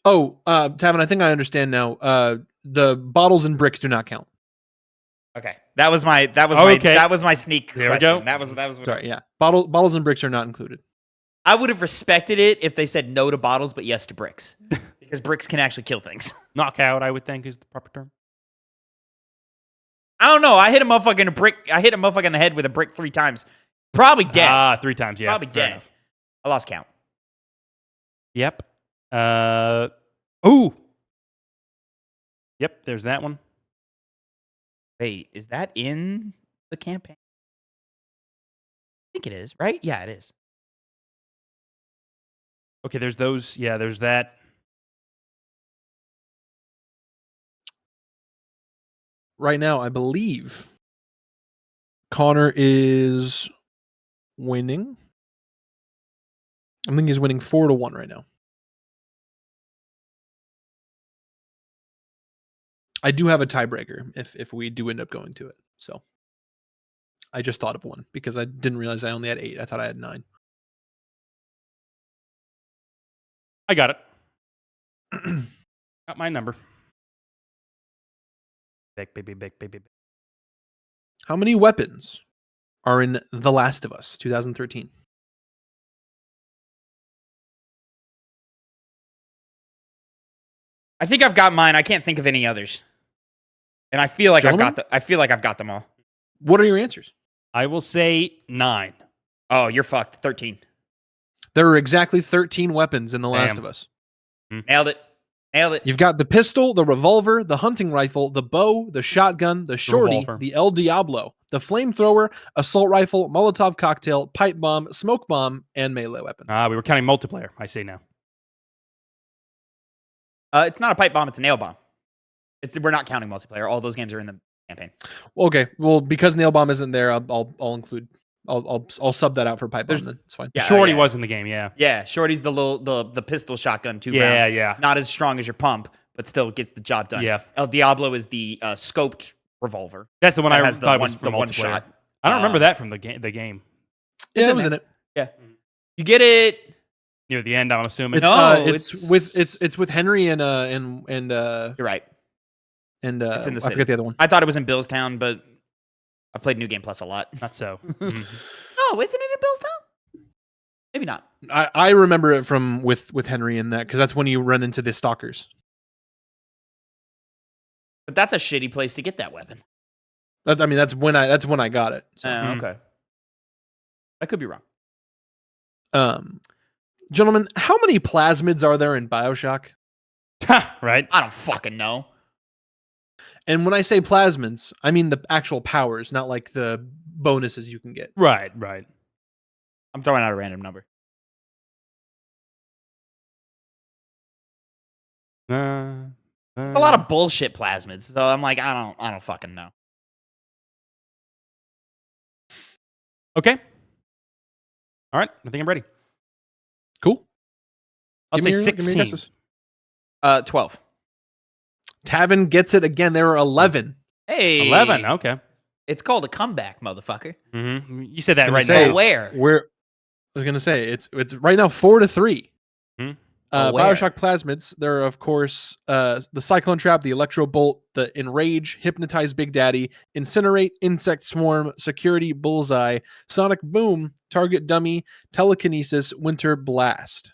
Oh, Tavin, I think I understand now. The bottles and bricks do not count. Okay, that was my sneak There we question. go. That was what Sorry, yeah. Bottles and bricks are not included. I would have respected it if they said no to bottles but yes to bricks, because bricks can actually kill things. Knockout, I would think, is the proper term. I don't know. I hit a motherfucker in the head with a brick 3 times. Probably dead. 3 times, yeah. Probably fair dead. enough. I lost count. Yep. Ooh. Yep, there's that one. Wait, is that in the campaign? I think it is, right? Yeah, it is. Okay, there's those. Yeah, there's that. Right now, I believe Connor is winning. I think he's winning 4-1 right now. I do have a tiebreaker if we do end up going to it. So I just thought of one because I didn't realize I only had 8. I thought I had 9. I got it. Got my number. Big, baby, big, baby. How many weapons are in The Last of Us 2013? I think I've got mine. I can't think of any others. And I feel like Gentlemen? I've got them all. What are your answers? I will say 9. Oh, you're fucked. 13. There are exactly 13 weapons in The Last Damn. of Us. Nailed it. You've got the pistol, the revolver, the hunting rifle, the bow, the shotgun, the shorty, Revolver. the El Diablo, the flamethrower, assault rifle, Molotov cocktail, pipe bomb, smoke bomb, and melee weapons. We were counting multiplayer, I say now. It's not a pipe bomb. It's a nail bomb. We're not counting multiplayer. All those games are in the campaign. Okay, well, because nail bomb isn't there, I'll include. I'll sub that out for pipe bomb. Then it's fine. Yeah, Shorty yeah. was in the game, yeah. Yeah, shorty's the pistol shotgun 2 Yeah, rounds. yeah. Not as strong as your pump, but still gets the job done. Yeah. El Diablo is the scoped revolver. That's the one That I has the thought one- was for the one multiplayer. shot. I don't remember that from the game. Yeah, It's it in was there. in it. Yeah, you get it. Near the end, I'm assuming. No, It's with Henry and You're right. It's in the I city. forget the other one. I thought it was in Billstown, but I've played New Game Plus a lot. Not so. No, isn't it in Billstown? Maybe not. I remember it from with Henry in that because that's when you run into the stalkers. But that's a shitty place to get that weapon. That's when I got it. So. Okay. I could be wrong. Gentlemen, how many plasmids are there in BioShock? Right? I don't fucking know. And when I say plasmids, I mean the actual powers, not like the bonuses you can get. Right. I'm throwing out a random number. It's a lot of bullshit plasmids, so I'm like, I don't fucking know. Okay. All right. I think I'm ready. Cool. I'll Give say me your 16. guesses. 12. Tavin gets it again. There are 11. Hey, 11. Okay. It's called a comeback, motherfucker. Mm-hmm. You said that I'm right gonna say, now. Where? I was gonna say it's right now 4-3. Hmm? Where? BioShock plasmids. There are of course the Cyclone Trap, the Electro Bolt, the Enrage, Hypnotize Big Daddy, Incinerate, Insect Swarm, Security Bullseye, Sonic Boom, Target Dummy, Telekinesis, Winter Blast.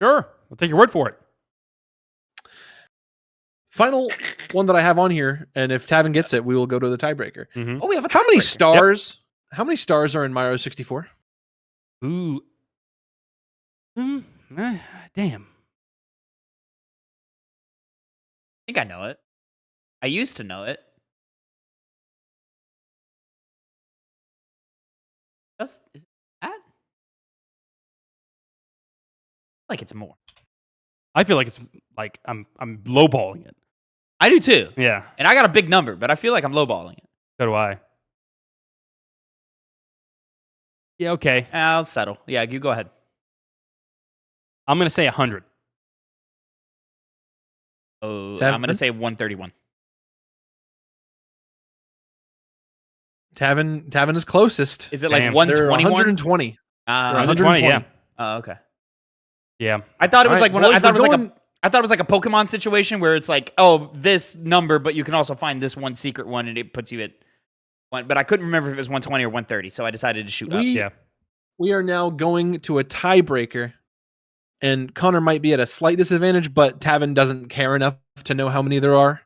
Sure. I'll take your word for it. Final one that I have on here, and if Tavin gets it, we will go to the tiebreaker. Mm-hmm. Oh, we have a How many tiebreaker. stars? How many stars are in Mario 64? Ooh. Damn. I think I know it. I used to know it. Is it that? Like it's more. I feel like it's like I'm lowballing it. I do too. Yeah. And I got a big number, but I feel like I'm lowballing it. So do I. Yeah, okay. I'll settle. Yeah, you go ahead. I'm going to say 100. Oh, Tavin? I'm going to say 131. Tavin is closest. Is it like Damn. There are 121? 120. Uh, 120, yeah. Oh, okay. Yeah. I thought it was All right, like one. boys, I thought it was we're like going- I thought it was like a Pokemon situation where it's like, oh, this number, but you can also find this one secret one, and it puts you at one. But I couldn't remember if it was 120 or 130, so I decided to shoot up. Yeah. We are now going to a tiebreaker, and Connor might be at a slight disadvantage, but Tavin doesn't care enough to know how many there are.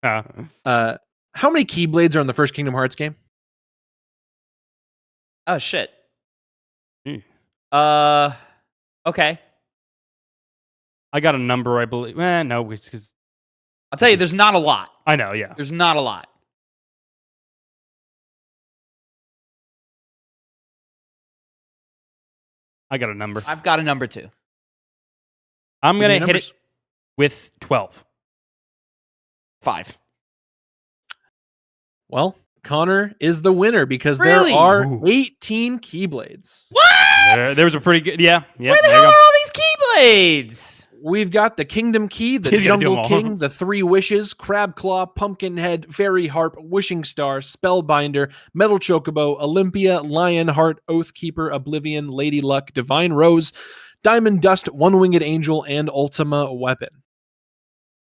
How many Keyblades are in the first Kingdom Hearts game? Oh shit. Mm. Okay. I got a number, I believe. No, it's because I'll tell you, there's not a lot. I know. Yeah. There's not a lot. I got a number. I've got a number too. I'm Give me gonna hit numbers. it with 12. 5. Well, Connor is the winner because Really? there are Ooh. 18 Keyblades. What? There was a pretty good. Yeah. Where the there hell you are go. all these Keyblades? We've got the Kingdom Key, the He's gonna do them Jungle all. King, the Three Wishes, Crab Claw, Pumpkinhead, Fairy Harp, Wishing Star, Spellbinder, Metal Chocobo, Olympia, Lionheart, Oathkeeper, Oblivion, Lady Luck, Divine Rose, Diamond Dust, One-Winged Angel, and Ultima Weapon.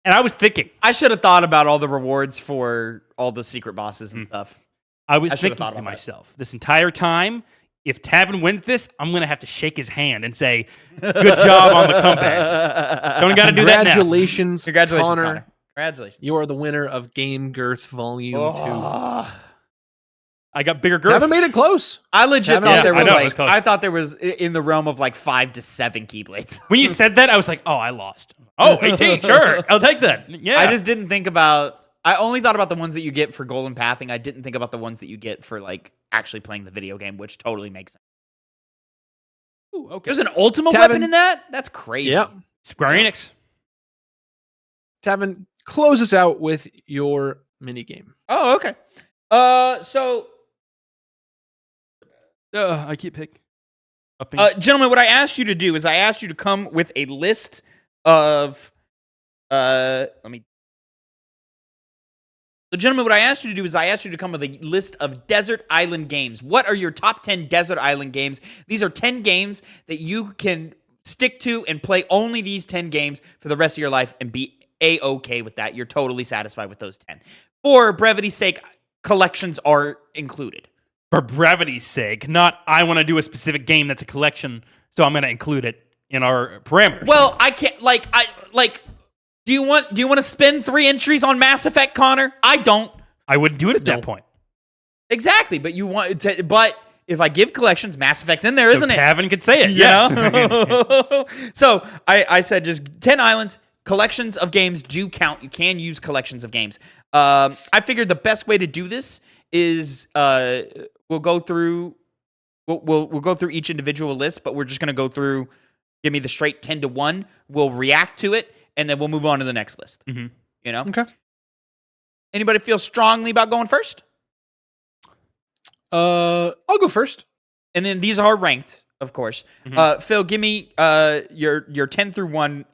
And I was thinking. I should have thought about all the rewards for all the secret bosses and stuff. I was I should've thinking thought to about that. myself this entire time, if Tavin wins this, I'm going to have to shake his hand and say, good job on the comeback. Don't got to do that now. Congratulations, Congratulations, Connor. Connor. Congratulations. You are the winner of Game Girth Volume 2. I got bigger Tavin girth. made it close. I legit Tavin, thought there I was know, like it's close. I thought there was in the realm of like 5 to 7 Keyblades. When you said that, I was like, oh, I lost. Oh, 18, sure. I'll take that. Yeah. I just didn't think about. I only thought about the ones that you get for golden pathing. I didn't think about the ones that you get for like actually playing the video game, which totally makes sense. Ooh, okay. There's an Ultima Tavin. weapon in that? That's crazy. Yep. Square Enix. Tavin, close us out with your minigame. Oh, okay. So I keep picking. gentlemen, what I asked you to do is I asked you to come with a list of So, gentlemen, what I asked you to do is I asked you to come with a list of desert island games. What are your top 10 desert island games? These are 10 games that you can stick to and play only these 10 games for the rest of your life and be A-okay with that. You're totally satisfied with those 10. For brevity's sake, collections are included. For brevity's sake, not I want to do a specific game that's a collection, so I'm going to include it in our parameters. Well, I can't do you want to spend 3 entries on Mass Effect, Connor? I don't. I wouldn't do it at that No. point. Exactly, but you want to, but if I give collections, Mass Effect's in there, So isn't it? Tavin could say it. You Yes. know? So I said just 10 islands, collections of games do count. You can use collections of games. I figured the best way to do this is we'll go through each individual list, but we're just gonna go through. Give me the straight 10 to 1. We'll react to it, and then we'll move on to the next list. Mhm. You know? Okay. Anybody feel strongly about going first? I'll go first. And then these are ranked, of course. Mhm. Phil, give me your 10 through 1.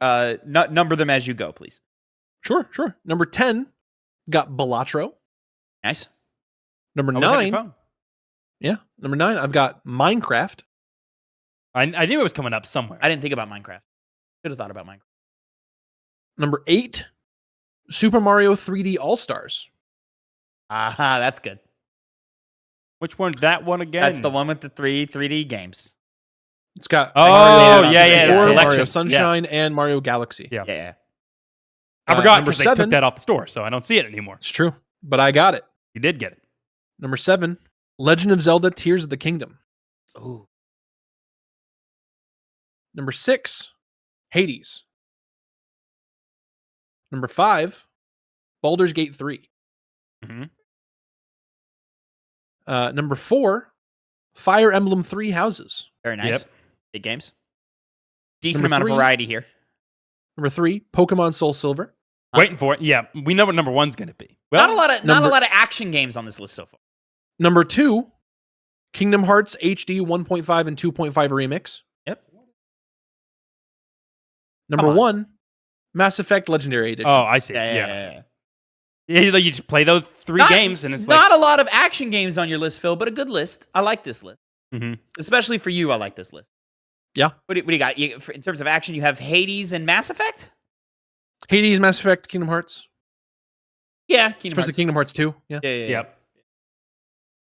Number them as you go, please. Sure. Number 10, got Balatro. Nice. Number Always have your 9, phone. yeah. Number 9, I've got Minecraft. I knew it was coming up somewhere. I didn't think about Minecraft. Should have thought about Minecraft. Number 8, Super Mario 3D All-Stars. Aha, that's good. Which one? That one again? That's the one with the 3D games. It's got Oh, Mario yeah, yeah, 64, it's Mario collection. Sunshine, and Mario Galaxy. Yeah. Yeah. I forgot number because they took 7. that off the store, so I don't see it anymore. It's true, but I got it. You did get it. Number 7, Legend of Zelda Tears of the Kingdom. Ooh. Number 6, Hades. Number 5, Baldur's Gate 3. Mhm. Number 4, Fire Emblem 3 Houses. Very nice. Yep. Big games. Decent Number amount 3. of variety here. Number 3, Pokemon Soul Silver. Waiting for it. Yeah, we know what number 1's going to be. Well, Not a number- lot of action games on this list so far. Number 2, Kingdom Hearts HD 1.5 and 2.5 Remix. Yep. Number Come on. 1, Mass Effect Legendary Edition. Oh, I see. Yeah. Yeah, you just play those 3 games, and it's not a lot of action games on your list, Phil, but a good list. I like this list, Mhm. especially for you. I like this list. Yeah. What do you got? In terms of action, you have Hades and Mass Effect. Hades, Mass Effect, Kingdom Hearts. Yeah, Especially Kingdom Hearts 2. Yeah. Yep.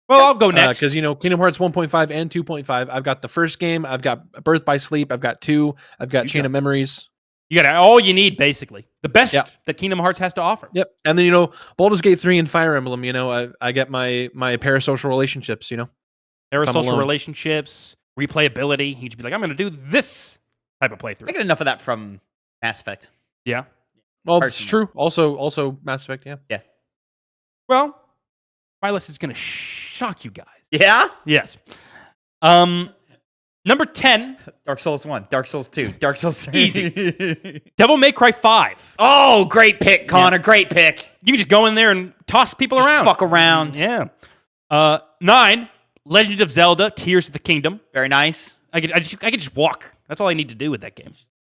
Well, I'll go next. Because, Kingdom Hearts 1.5 and 2.5. I've got the first game. I've got Birth by Sleep. I've got 2. I've got Chain of Memories. You got all you need, basically. The best that Kingdom Hearts has to offer. Yep. And then, Baldur's Gate 3 and Fire Emblem, I get my parasocial relationships, Parasocial relationships, replayability. He'd be like, I'm going to do this type of playthrough. I get enough of that from Mass Effect. Yeah. Well, it's true. Also Mass Effect, yeah. Yeah. Well, my list is going to shock you guys. Yeah? Yes. Number 10. Dark Souls 1, Dark Souls 2, Dark Souls 3. Easy. Devil May Cry 5. Oh, great pick, Connor. Yeah. Great pick. You can just go in there and toss people around. Fuck around. Yeah. 9. Legend of Zelda, Tears of the Kingdom. Very nice. I could just walk. That's all I need to do with that game.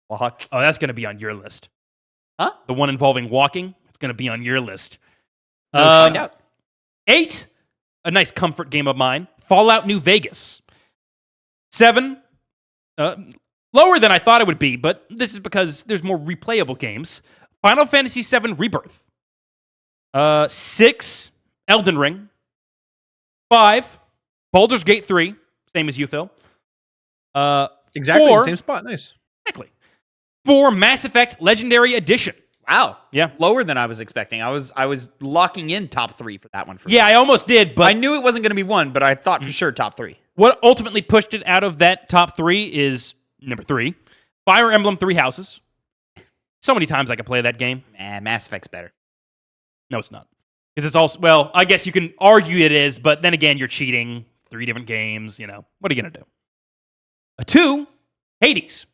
Walk. Oh, that's going to be on your list. Huh? The one involving walking, it's going to be on your list. Find out. 8, a nice comfort game of mine, Fallout New Vegas. 7, lower than I thought it would be, but this is because there's more replayable games. Final Fantasy VII Rebirth. 6, Elden Ring. 5, Baldur's Gate 3, same as you, Phil. Exactly, 4, same spot, nice. Exactly. 4, Mass Effect Legendary Edition. Wow. Yeah. Lower than I was expecting. I was locking in top 3 for that one. I almost did, but I knew it wasn't going to be 1, but I thought for sure top 3. What ultimately pushed it out of that top 3 is number 3, Fire Emblem 3 Houses. So many times I could play that game. Nah, Mass Effect's better. No, it's not. Because it's also, well, I guess you can argue it is, but then again, you're cheating. 3 different games, what are you going to do? 2, Hades.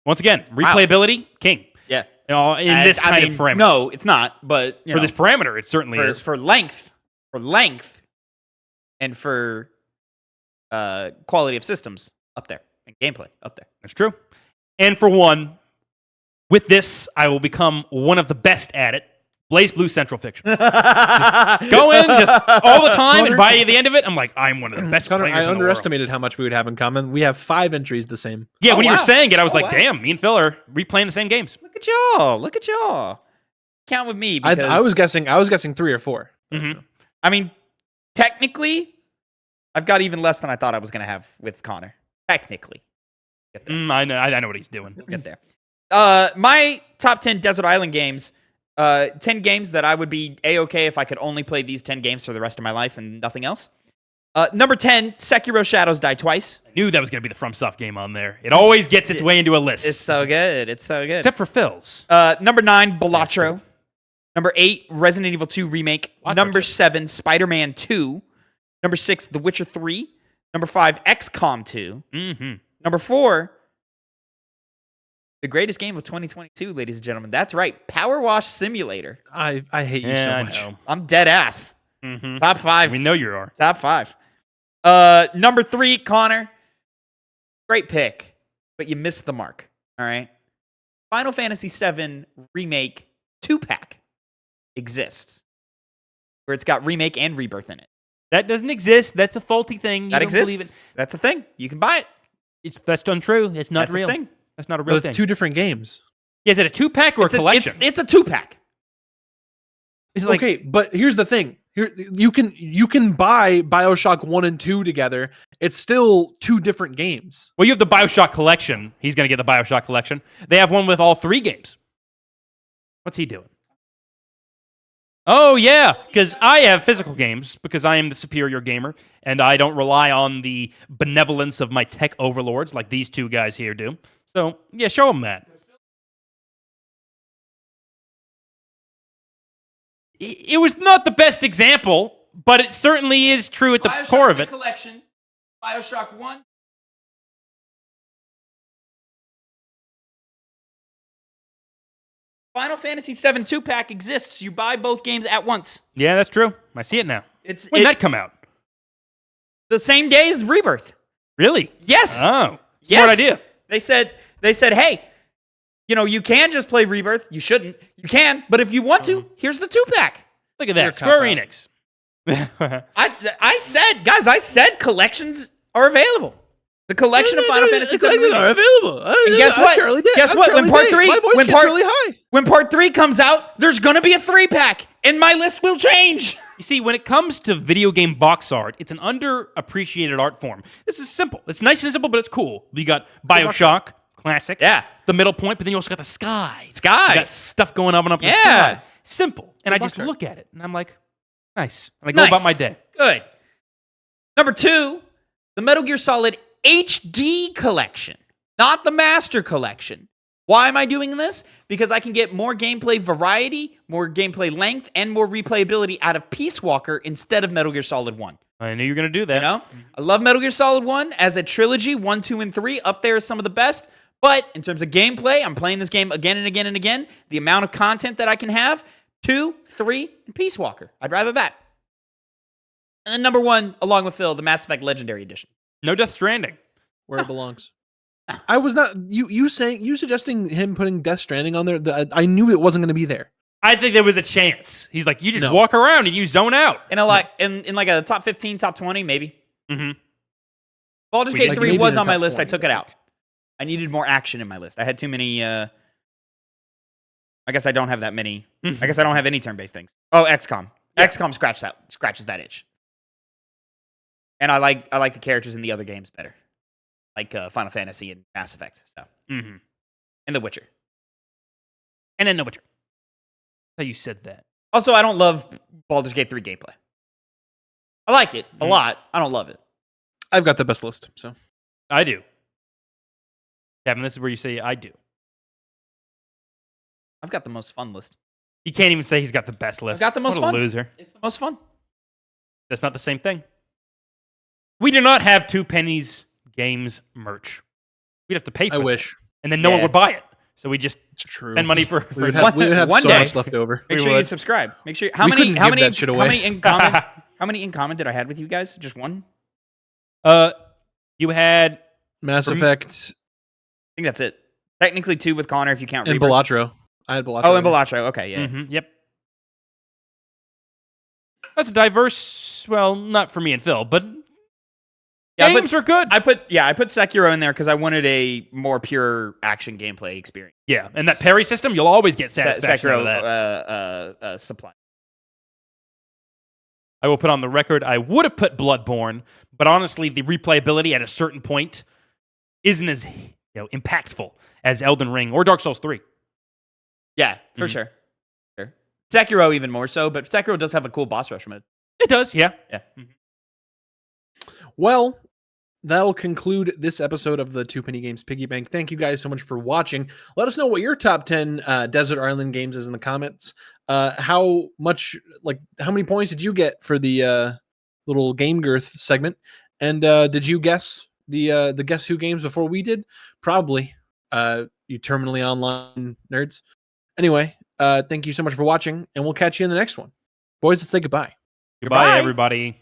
Once again, replayability, king. Yeah. In this kind of parameter. No, it's not, but for this parameter, it certainly is. For length, and for quality of systems, up there. And gameplay, up there. That's true. And for one, with this, I will become one of the best at it. Blaze Blue Central Fiction. Just go in just all the time, and by the end of it, I'm like, I'm one of the best Connor, players in the world. I underestimated how much we would have in common. We have 5 entries the same. Yeah, when you were saying it, I was like, damn, me and Phil are replaying the same games. Look at y'all. Count with me. Because I was guessing 3 or 4. Mm-hmm. I mean, technically, I've got even less than I thought I was going to have with Connor. Technically. I know what he's doing. We'll get there. My top 10 Desert Island games, 10 games that I would be A-okay if I could only play these 10 games for the rest of my life and nothing else. Number 10, Sekiro Shadows Die Twice. I knew that was going to be the FromSoft game on there. It always gets its way into a list. It's so good. Except for Phil's. Number 9, Balatro. Number 8, Resident Evil 2 Remake. Number 7, Spider-Man 2. Number 6, The Witcher 3. Number 5, XCOM 2. Mm-hmm. Number 4, the greatest game of 2022, ladies and gentlemen. That's right, Power Wash Simulator. I hate you so much. I'm dead ass. Mm-hmm. Top 5. We know you are. Top 5. Number 3, Connor. Great pick, but you missed the mark. All right. Final Fantasy VII Remake 2-pack exists, where it's got Remake and Rebirth in it. That doesn't exist. That's a faulty thing. That exists. That's a thing. You can buy it. That's untrue. It's not That's real. A thing. That's not a real thing. It's 2 different games. Yeah, is it a 2-pack or a collection? It's a 2-pack. It's like, okay, but here's the thing. Here you can buy BioShock 1 and 2 together. It's still 2 different games. Well, you have the BioShock collection. He's going to get the BioShock collection. They have one with all 3 games. What's he doing? Oh, yeah, because I have physical games because I am the superior gamer, and I don't rely on the benevolence of my tech overlords like these 2 guys here do. So, yeah, show them that. It was not the best example, but it certainly is true at the core of it. Collection, BioShock 1. Final Fantasy VII 2-pack exists. You buy both games at once. Yeah, that's true. I see it now. When did that come out? The same day as Rebirth. Really? Yes. Oh, smart idea. They said, hey, you can just play Rebirth. You shouldn't. You can, but if you want to, here's the 2-pack. Look at that, Square Enix. I said collections are available. The collection of Final Fantasy VII collections are available. And guess what? Guess what? When part 3, when part 3 comes out, there's gonna be a 3-pack, and my list will change. You see, when it comes to video game box art, it's an underappreciated art form. This is simple. It's nice and simple, but it's cool. You got BioShock, classic. Yeah. The middle point, but then you also got the sky. You got stuff going up and up in the Yeah. sky. Simple. And I just art. look at it, and I'm like, nice. And I go about my day. Good. Number 2, the Metal Gear Solid HD collection, not the Master collection. Why am I doing this? Because I can get more gameplay variety, more gameplay length, and more replayability out of Peace Walker instead of Metal Gear Solid 1. I knew you were going to do that. You know? I love Metal Gear Solid 1 as a trilogy, 1, 2, and 3, up there as some of the best. But in terms of gameplay, I'm playing this game again and again and again. The amount of content that I can have, 2, 3, and Peace Walker. I'd rather that. And then number 1, along with Phil, the Mass Effect Legendary Edition. No Death Stranding. Where it belongs. I was not you suggesting him putting Death Stranding on there. I knew it wasn't going to be there. I think there was a chance. He's like, you just walk around and you zone out. In like a top 15, top 20, maybe. Mm-hmm. Baldur's Gate 3 was on my list. 20, I took it out. I needed more action in my list. I had too many. I guess I don't have that many. I guess I don't have any turn-based things. Oh, XCOM. Yeah. XCOM scratches that itch. And I like the characters in the other games better, like Final Fantasy and Mass Effect stuff, and The Witcher. And then The Witcher. How you said that? Also, I don't love Baldur's Gate 3 gameplay. I like it a lot. I don't love it. I've got the best list, so I do. Tavin, this is where you say I do. I've got the most fun list. He can't even say he's got the best list. I've got the most what fun. A loser. It's the most fun. That's not the same thing. We do not have TwoPennyGames merch. We'd have to pay for it. I wish. And then no one would buy it. So we just It's true. spend money for we would have one so day. much left over. Make We sure you would. subscribe. Make sure. We couldn't give that shit away. How many in common did I have with you guys? Just one? You had Mass Effect I think that's it. Technically 2 with Connor if you count and Rebirth. Balatro. I had Balatro. Oh, and Balatro. Okay, yeah. Yep. That's a diverse, well, not for me and Phil, but Yeah, games are good. I put Sekiro in there because I wanted a more pure action gameplay experience. Yeah, and that parry system, you'll always get satisfaction out of that. Sekiro supply. I will put on the record, I would have put Bloodborne, but honestly, the replayability at a certain point isn't as impactful as Elden Ring or Dark Souls 3. Yeah, for sure. Sekiro even more so, but Sekiro does have a cool boss rush mode. It does, yeah. Yeah. Well, that'll conclude this episode of the Two Penny Games Piggy Bank. Thank you guys so much for watching. Let us know what your top 10 Desert Island games is in the comments. How many points did you get for the little Game Girth segment? And did you guess the Guess Who games before we did? Probably. You terminally online nerds. Anyway, thank you so much for watching, and we'll catch you in the next one. Boys, let's say goodbye. Goodbye, everybody.